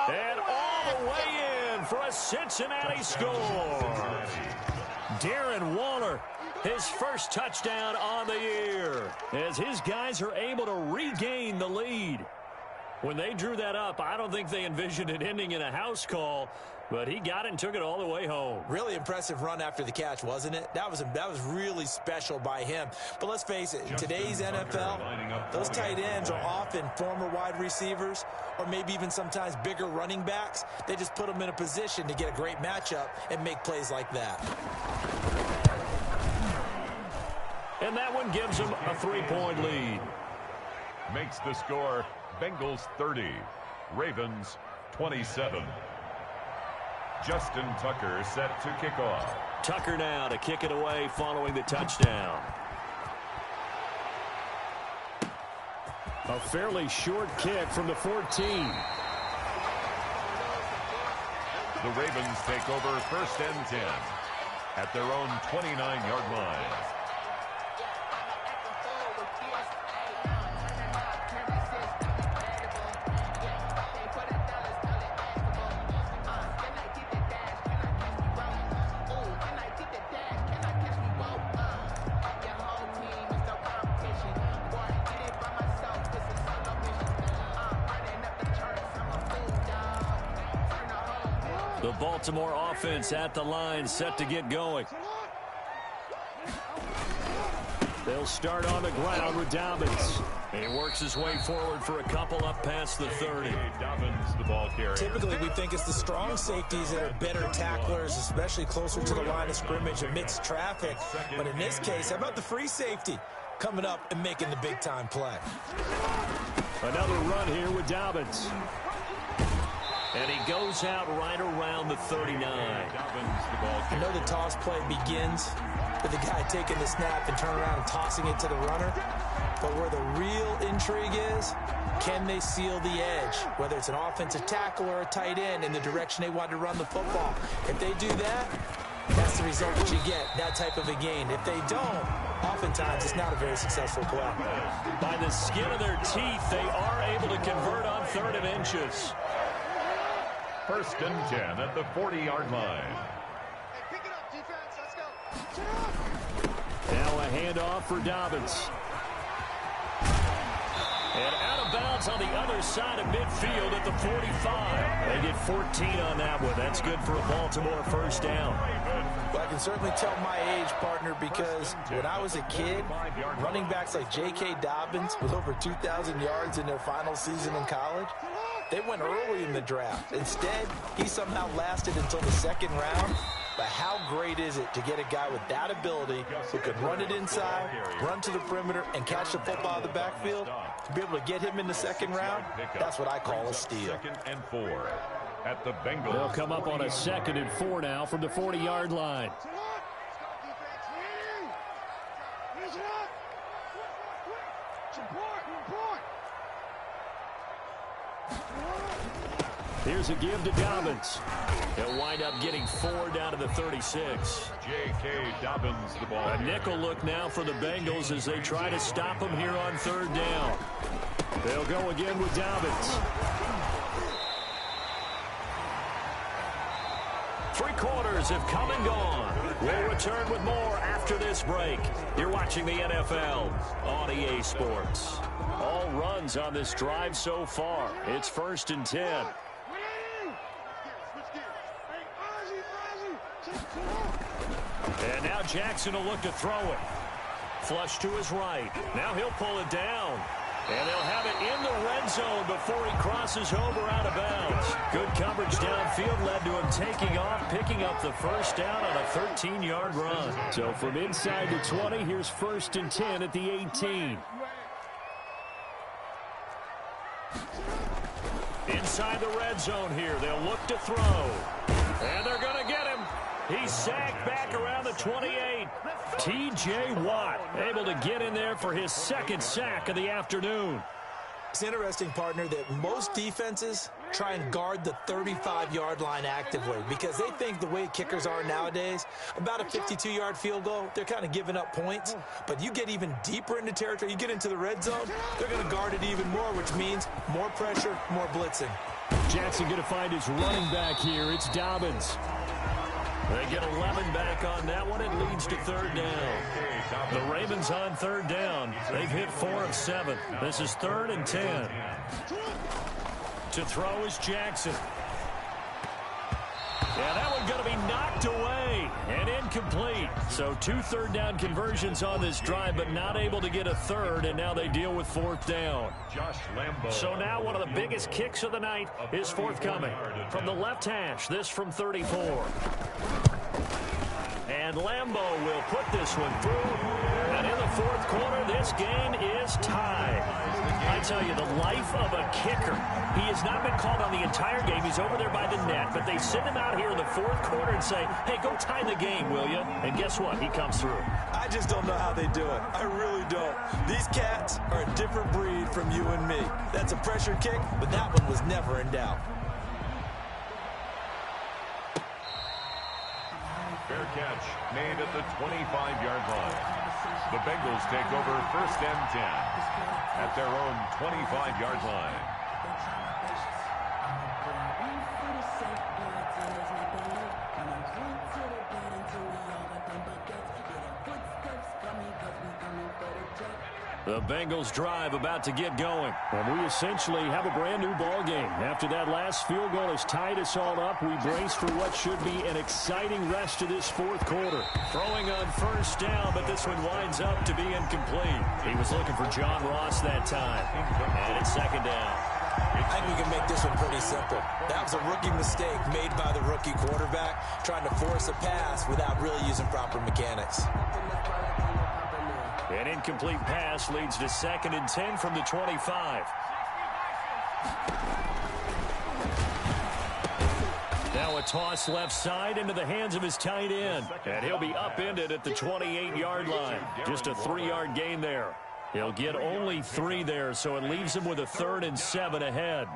and all the way in for a Cincinnati score. Darren Waller, his first touchdown on the year, as his guys are able to regain the lead. When they drew that up, I don't think they envisioned it ending in a house call, but he got it and took it all the way home. Really impressive run after the catch, wasn't it? That was really special by him. But let's face it, in today's NFL, those tight ends are often former wide receivers or maybe even sometimes bigger running backs. They just put them in a position to get a great matchup and make plays like that. And that one gives them a 3-point lead. Makes the score Bengals 30, Ravens 27. Justin Tucker set to kick off. Tucker now to kick it away following the touchdown. A fairly short kick from the 14. The Ravens take over 1st and 10 at their own 29-yard line. The Baltimore offense at the line, set to get going. They'll start on the ground with Dobbins. He works his way forward for a couple up past the 30. Dobbins, the ball carrier. Typically, we think it's the strong safeties that are better tacklers, especially closer to the line of scrimmage amidst traffic. But in this case, how about the free safety coming up and making the big-time play? Another run here with Dobbins. And he goes out right around the 39. I know the toss play begins with the guy taking the snap and turning around and tossing it to the runner. But where the real intrigue is, can they seal the edge? Whether it's an offensive tackle or a tight end in the direction they want to run the football. If they do that, that's the result that you get, that type of a gain. If they don't, oftentimes it's not a very successful play. By the skin of their teeth, they are able to convert on 3rd and inches. 1st and 10 at the 40-yard line. Now a handoff for Dobbins. And out of bounds on the other side of midfield at the 45. They get 14 on that one. That's good for a Baltimore 1st down. Well, I can certainly tell my age, partner, because when I was a kid, running backs like J.K. Dobbins with over 2,000 yards in their final season in college, they went early in the draft. Instead, he somehow lasted until the 2nd round. But how great is it to get a guy with that ability who can run it inside, run to the perimeter, and catch the football out of the backfield? To be able to get him in the 2nd round, that's what I call a steal. 2nd and 4 at the Bengals. They'll come up on a 2nd and 4 now from the 40-yard line. Here's a give to Dobbins. He'll wind up getting 4 down to the 36. J.K. Dobbins, the ball. A nickel look now for the Bengals as they try to stop him here on 3rd down. They'll go again with Dobbins. 3 quarters have come and gone. We'll return with more after this break. You're watching the NFL on EA Sports. All runs on this drive so far. It's 1st and 10. And now Jackson will look to throw it. Flush to his right. Now he'll pull it down. And they'll have it in the red zone before he crosses over out of bounds. Good coverage downfield led to him taking off, picking up the 1st down on a 13-yard run. So from inside the 20, here's 1st and 10 at the 18. Inside the red zone here, they'll look to throw. And they're going to get him. He's sacked back around the 28. T.J. Watt able to get in there for his 2nd sack of the afternoon. It's interesting, partner, that most defenses try and guard the 35-yard line actively because they think the way kickers are nowadays, about a 52-yard field goal, they're kind of giving up points. But you get even deeper into territory, you get into the red zone, they're going to guard it even more, which means more pressure, more blitzing. Jackson going to find his running back here. It's Dobbins. They get 11 back on that one. It leads to 3rd down. The Ravens on 3rd down. They've hit 4 of 7. This is 3rd and 10. To throw is Jackson. Yeah, that one going to be knocked away and incomplete. So 2 3rd down conversions on this drive, but not able to get a 3rd, and now they deal with 4th down. Josh Lambo. So now one of the biggest kicks of the night is forthcoming. From the left hash, this from 34. And Lambo will put this one through. And in the 4th quarter, this game is tied. I tell you, the life of a kicker. He has not been called on the entire game. He's over there by the net. But they send him out here in the 4th quarter and say, hey, go tie the game, will you? And guess what? He comes through. I just don't know how they do it. I really don't. These cats are a different breed from you and me. That's a pressure kick, but that one was never in doubt. Fair catch made at the 25-yard line. The Bengals take over 1st and 10 at their own 25-yard line. The Bengals drive about to get going. And we essentially have a brand new ball game. After that last field goal has tied us all up, we brace for what should be an exciting rest of this fourth quarter. Throwing on 1st down, but this one winds up to be incomplete. He was looking for John Ross that time. And it's 2nd down. I think we can make this one pretty simple. That was a rookie mistake made by the rookie quarterback, trying to force a pass without really using proper mechanics. An incomplete pass leads to 2nd and 10 from the 25. Now a toss left side into the hands of his tight end. And he'll be upended at the 28-yard line. Just a 3-yard gain there. He'll get only 3 there, so it leaves him with a 3rd and 7 ahead.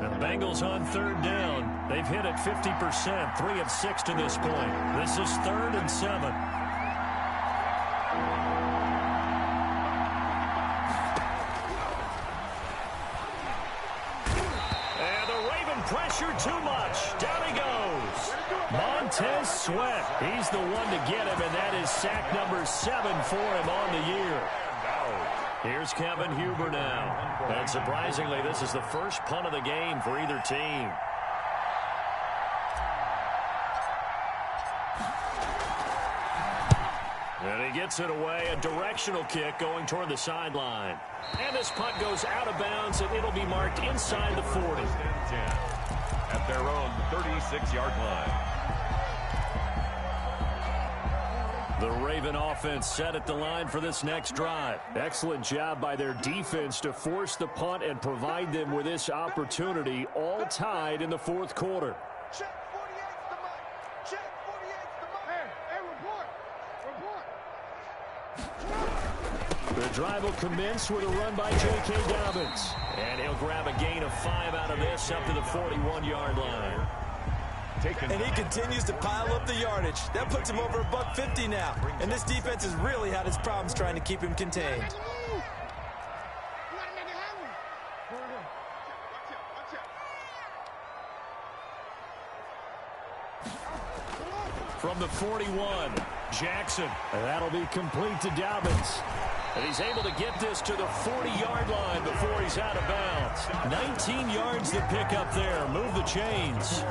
The Bengals on 3rd down. They've hit it 50%, 3 of 6 to this point. This is 3rd and 7. And the Raven pressure too much. Down he goes. Montez Sweat. He's the one to get him, and that is sack number 7 for him on the year. Here's Kevin Huber now. And surprisingly, this is the first punt of the game for either team. And he gets it away. A directional kick going toward the sideline. And this punt goes out of bounds, and it'll be marked inside the 40. At their own 36-yard line. The Raven offense set at the line for this next drive. Excellent job by their defense to force the punt and provide them with this opportunity, all tied in the fourth quarter. Check 48's the mic. Check 48's the mic. Hey, report. The drive will commence with a run by J.K. Dobbins. And he'll grab a gain of 5 out of this up to the 41-yard line. And he continues to pile up the yardage. That puts him over $150 now. And this defense has really had its problems trying to keep him contained. From the 41, Jackson. And that'll be complete to Dobbins. And he's able to get this to the 40-yard line before he's out of bounds. 19 yards to pick up there. Move the chains.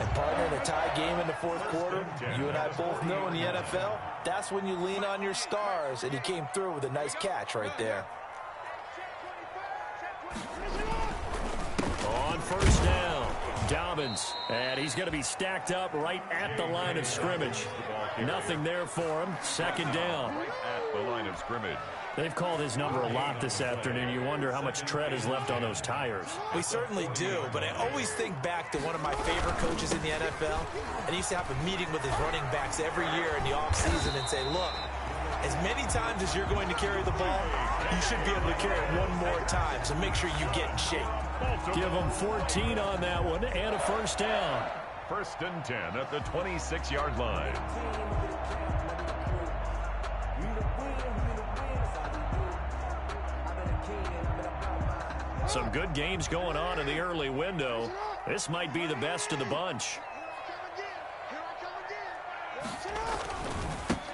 And partner, in a tie game in the fourth quarter, you and I both know in the NFL, that's when you lean on your stars, and he came through with a nice catch right there. On 1st down, Dobbins, and he's going to be stacked up right at the line of scrimmage. Nothing there for him. 2nd down. Right at the line of scrimmage. They've called his number a lot this afternoon. You wonder how much tread is left on those tires. We certainly do, but I always think back to one of my favorite coaches in the NFL, and he used to have a meeting with his running backs every year in the offseason and say, look, as many times as you're going to carry the ball, you should be able to carry it one more time, so make sure you get in shape. Give him 14 on that one and a 1st down. 1st and 10 at the 26-yard line. Some good games going on in the early window. This might be the best of the bunch.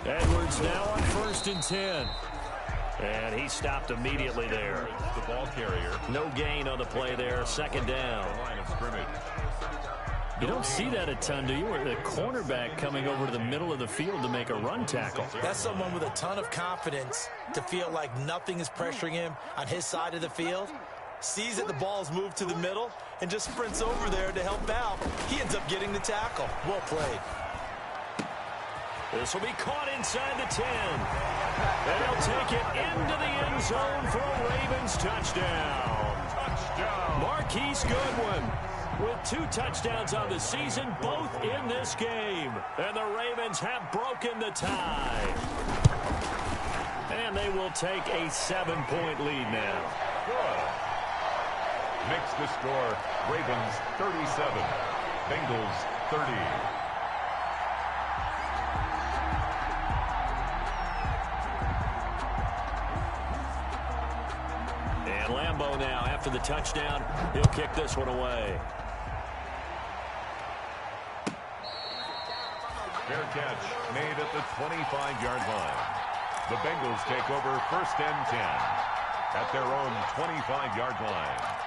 Edwards now on 1st and 10. And he stopped immediately there. The ball carrier. No gain on the play there. 2nd down. Line of scrimmage. You don't see that a ton, do you? Or the cornerback coming over to the middle of the field to make a run tackle. That's someone with a ton of confidence to feel like nothing is pressuring him on his side of the field. Sees that the ball is moved to the middle and just sprints over there to help out. He ends up getting the tackle. Well played. This will be caught inside the 10. And he'll take it into the end zone for a Ravens touchdown. Touchdown. Marquise Goodwin with 2 touchdowns on the season, both in this game. And the Ravens have broken the tie. And they will take a 7-point lead now. Good. Makes the score Ravens 37, Bengals 30. And Lambeau now, after the touchdown, he'll kick this one away. Fair catch made at the 25-yard line. The Bengals take over 1st and 10 at their own 25-yard line.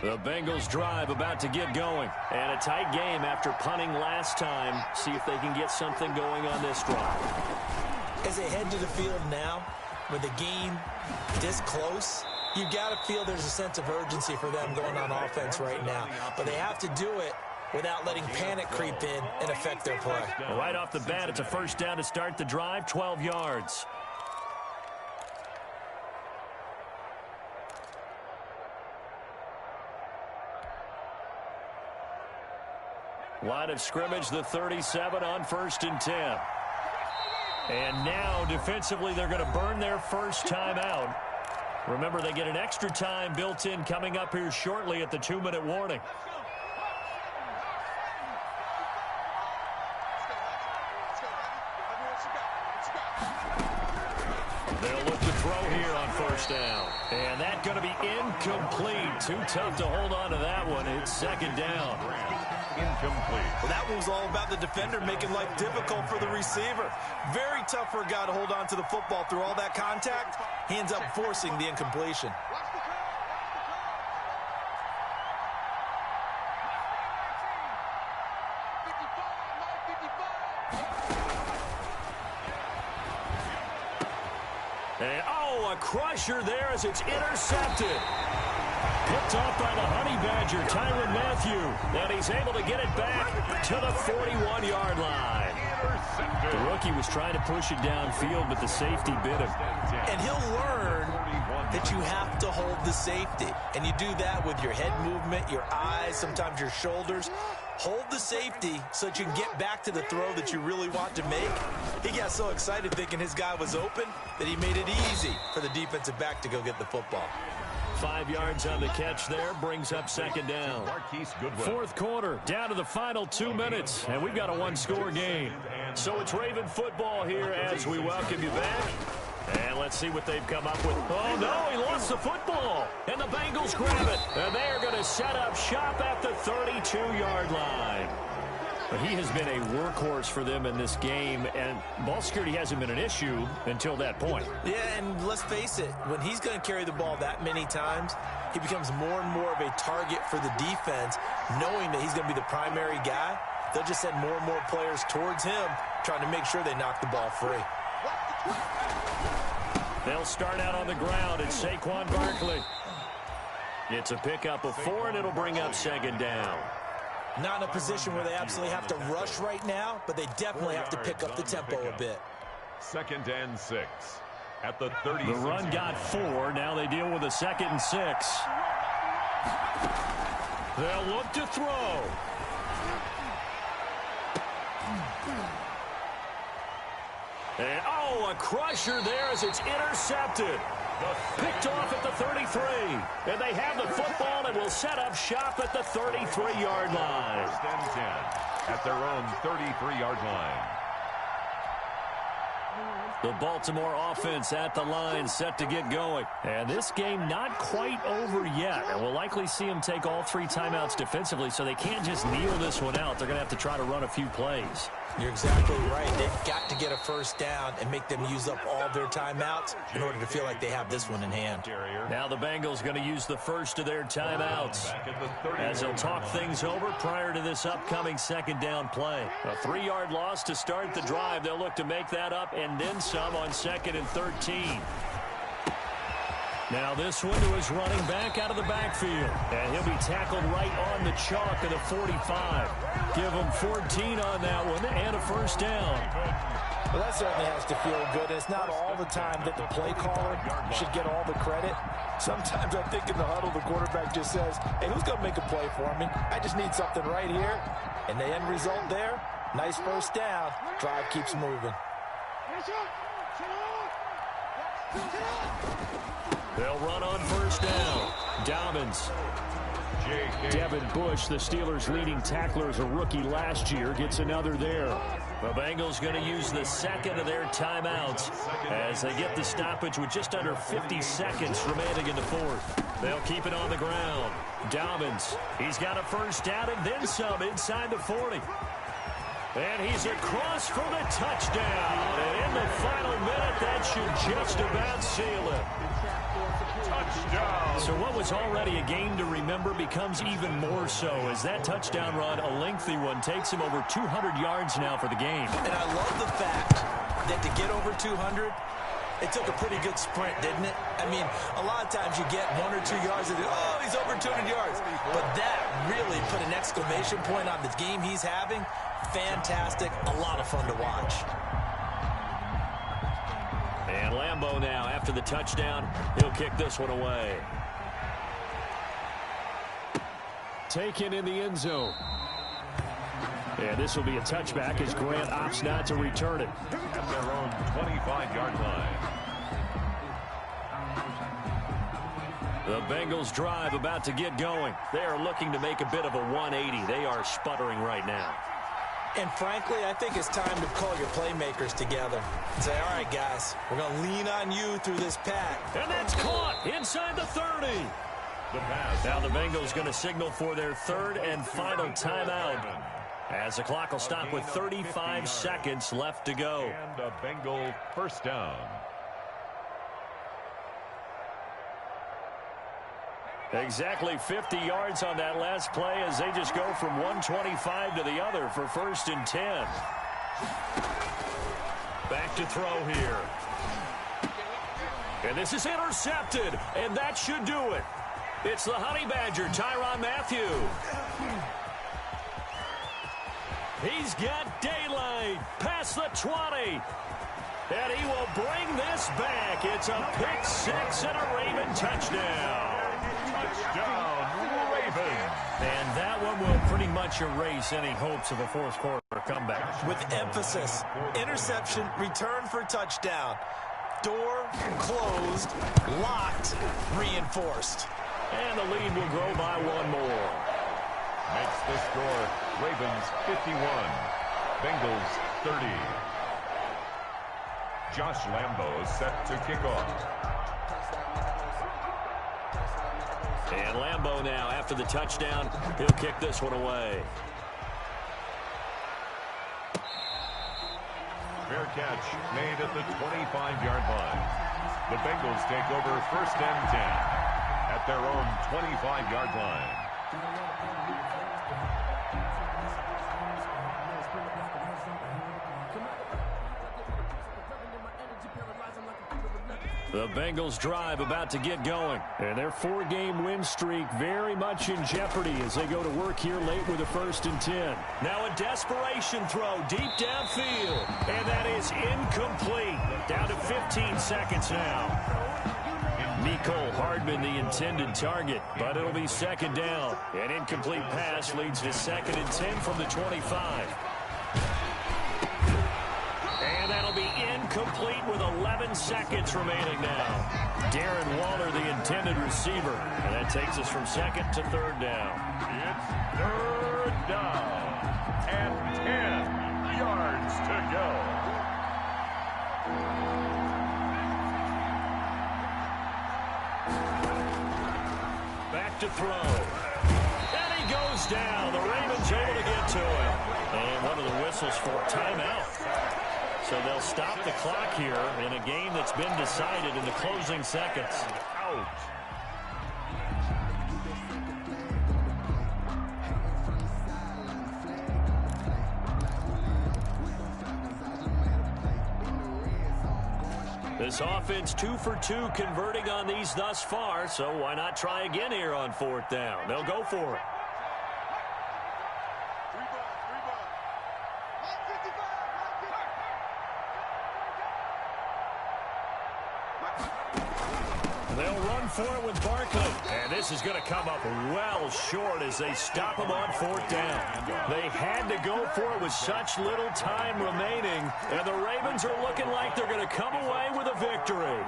The Bengals drive about to get going. And a tight game after punting last time. See if they can get something going on this drive. As they head to the field now, with the game this close, you got to feel there's a sense of urgency for them going on offense right now. But they have to do it without letting panic creep in and affect their play. Right off the bat, it's a first down to start the drive, 12 yards. Line of scrimmage, the 37 on 1st and 10. And now, defensively, they're going to burn their first timeout. Remember, they get an extra time built in coming up here shortly at the 2-minute warning. They'll look to throw here on 1st down. And that's going to be incomplete. Too tough to hold on to that one. It's 2nd down. Incomplete. Well, that one was all about the defender making life difficult for the receiver. Very tough for a guy to hold on to the football through all that contact. He ends up forcing the incompletion. And, a crusher there as it's intercepted. Picked off by the Honey Badger, Tyrann Mathieu. And he's able to get it back to the 41-yard line. The rookie was trying to push it downfield, but the safety bit him. And he'll learn that you have to hold the safety. And you do that with your head movement, your eyes, sometimes your shoulders. Hold the safety so that you can get back to the throw that you really want to make. He got so excited thinking his guy was open that he made it easy for the defensive back to go get the football. 5 yards on the catch there, brings up 2nd down. 4th quarter, down to the final 2 minutes, and we've got a one-score game. So it's Raven football here as we welcome you back. And let's see what they've come up with. Oh, no, he lost the football. And the Bengals grab it. And they are going to set up shop at the 32-yard line. But he has been a workhorse for them in this game, and ball security hasn't been an issue until that point. Yeah, and let's face it, when he's going to carry the ball that many times, he becomes more and more of a target for the defense, knowing that he's going to be the primary guy. They'll just send more and more players towards him, trying to make sure they knock the ball free. They'll start out on the ground. It's Saquon Barkley. It's a pickup of 4, and it'll bring up 2nd down. Not in a position where they absolutely have to rush right now, but they definitely have to pick up the tempo a bit. 2nd and 6 at the 30. The run got 4. Now they deal with a 2nd and 6. They'll look to throw. And, a crusher there as it's intercepted. Picked off at the 33. And they have the football and will set up shop at the 33-yard line. 1st and 10 at their own 33-yard line. The Baltimore offense at the line, set to get going. And this game not quite over yet. And we'll likely see them take all 3 timeouts defensively, so they can't just kneel this one out. They're going to have to try to run a few plays. You're exactly right. They've got to get a first down and make them use up all their timeouts in order to feel like they have this one in hand. Now the Bengals going to use the first of their timeouts as they'll talk things over prior to this upcoming 2nd down play. A 3-yard loss to start the drive. They'll look to make that up and then some on 2nd and 13. Now this one to his running back out of the backfield. And he'll be tackled right on the chalk of the 45. Give him 14 on that one and a first down. Well, that certainly has to feel good. It's not all the time that the play caller should get all the credit. Sometimes I think in the huddle, the quarterback just says, hey, who's going to make a play for me? I just need something right here. And the end result there, nice first down. Drive keeps moving. They'll run on first down. Dobbins. Devin Bush, the Steelers' leading tackler as a rookie last year, gets another there. The Bengals going to use the second of their timeouts as they get the stoppage with just under 50 seconds remaining in the fourth. They'll keep it on the ground. Dobbins, he's got a first down and then some inside the 40. And he's across for the touchdown. And in the final minute, that should just about seal it. Touchdown. So what was already a game to remember becomes even more so as that touchdown run, a lengthy one, takes him over 200 yards now for the game. And I love the fact that to get over 200, it took a pretty good sprint, didn't it? I mean, a lot of times you get 1 or 2 yards and, oh, he's over 200 yards. But that really put an exclamation point on the game he's having. Fantastic. A lot of fun to watch. And Lambeau now, after the touchdown, he'll kick this one away. Taken in the end zone. And this will be a touchback as Grant opts not to return it. At their own 25-yard line. The Bengals drive about to get going. They are looking to make a bit of a 180. They are sputtering right now. And frankly, I think it's time to call your playmakers together and say, all right, guys, we're going to lean on you through this pack. And that's caught inside the 30. The pass. Now the Bengals going to signal for their third and final timeout as the clock will stop with 35 seconds left to go. And a Bengal first down. Exactly 50 yards on that last play as they just go from 125 to the other for 1st and 10. Back to throw here. And this is intercepted, and that should do it. It's the Honey Badger, Tyrann Mathieu. He's got daylight past the 20. And he will bring this back. It's a pick six and a Raven touchdown. Touchdown, Ravens. And that one will pretty much erase any hopes of a fourth quarter comeback. With emphasis, interception, return for touchdown. Door closed, locked, reinforced. And the lead will grow by one more. Makes the score Ravens 51, Bengals 30. Josh Lambeau set to kick off. And Lambeau now, after the touchdown, he'll kick this one away. Fair catch made at the 25-yard line. The Bengals take over 1st and 10 at their own 25-yard line. The Bengals drive about to get going. And their 4-game win streak very much in jeopardy as they go to work here late with a 1st and 10. Now a desperation throw deep downfield. And that is incomplete. Down to 15 seconds now. Mecole Hardman the intended target, but it'll be 2nd down. An incomplete pass leads to 2nd and 10 from the 25. And that'll be incomplete with 11 seconds remaining now. Darren Waller, the intended receiver. And that takes us from 2nd to 3rd down. It's 3rd down and 10 yards to go. Back to throw. And he goes down. The Ravens able to get to him. And one of the whistles for timeout. So they'll stop the clock here in a game that's been decided in the closing seconds. Out. This offense 2 for 2 converting on these thus far, so why not try again here on 4th down? They'll go for it. for it with Barkley. And this is going to come up well short as they stop him on 4th down. They had to go for it with such little time remaining. And the Ravens are looking like they're going to come away with a victory.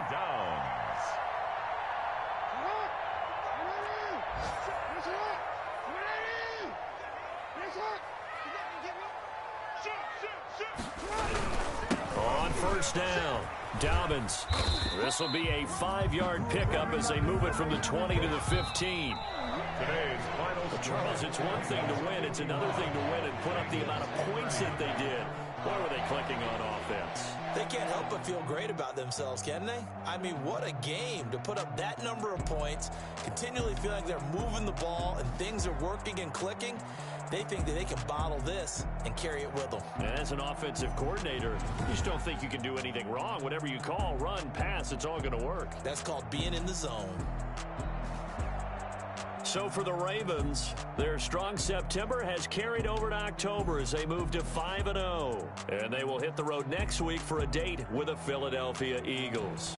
On 1st down, Dobbins. This will be a 5-yard pickup as they move it from the 20 to the 15. Today's final But Charles, it's one thing to win. It's another thing to win and put up the amount of points that they did. Boy, were they clicking on offense. They can't help but feel great about themselves, can they? I mean, what a game to put up that number of points, continually feel like they're moving the ball and things are working and clicking. They think that they can bottle this and carry it with them. As an offensive coordinator, you just don't think you can do anything wrong. Whatever you call, run, pass, it's all going to work. That's called being in the zone. So for the Ravens, their strong September has carried over to October as they move to 5-0. And they will hit the road next week for a date with the Philadelphia Eagles.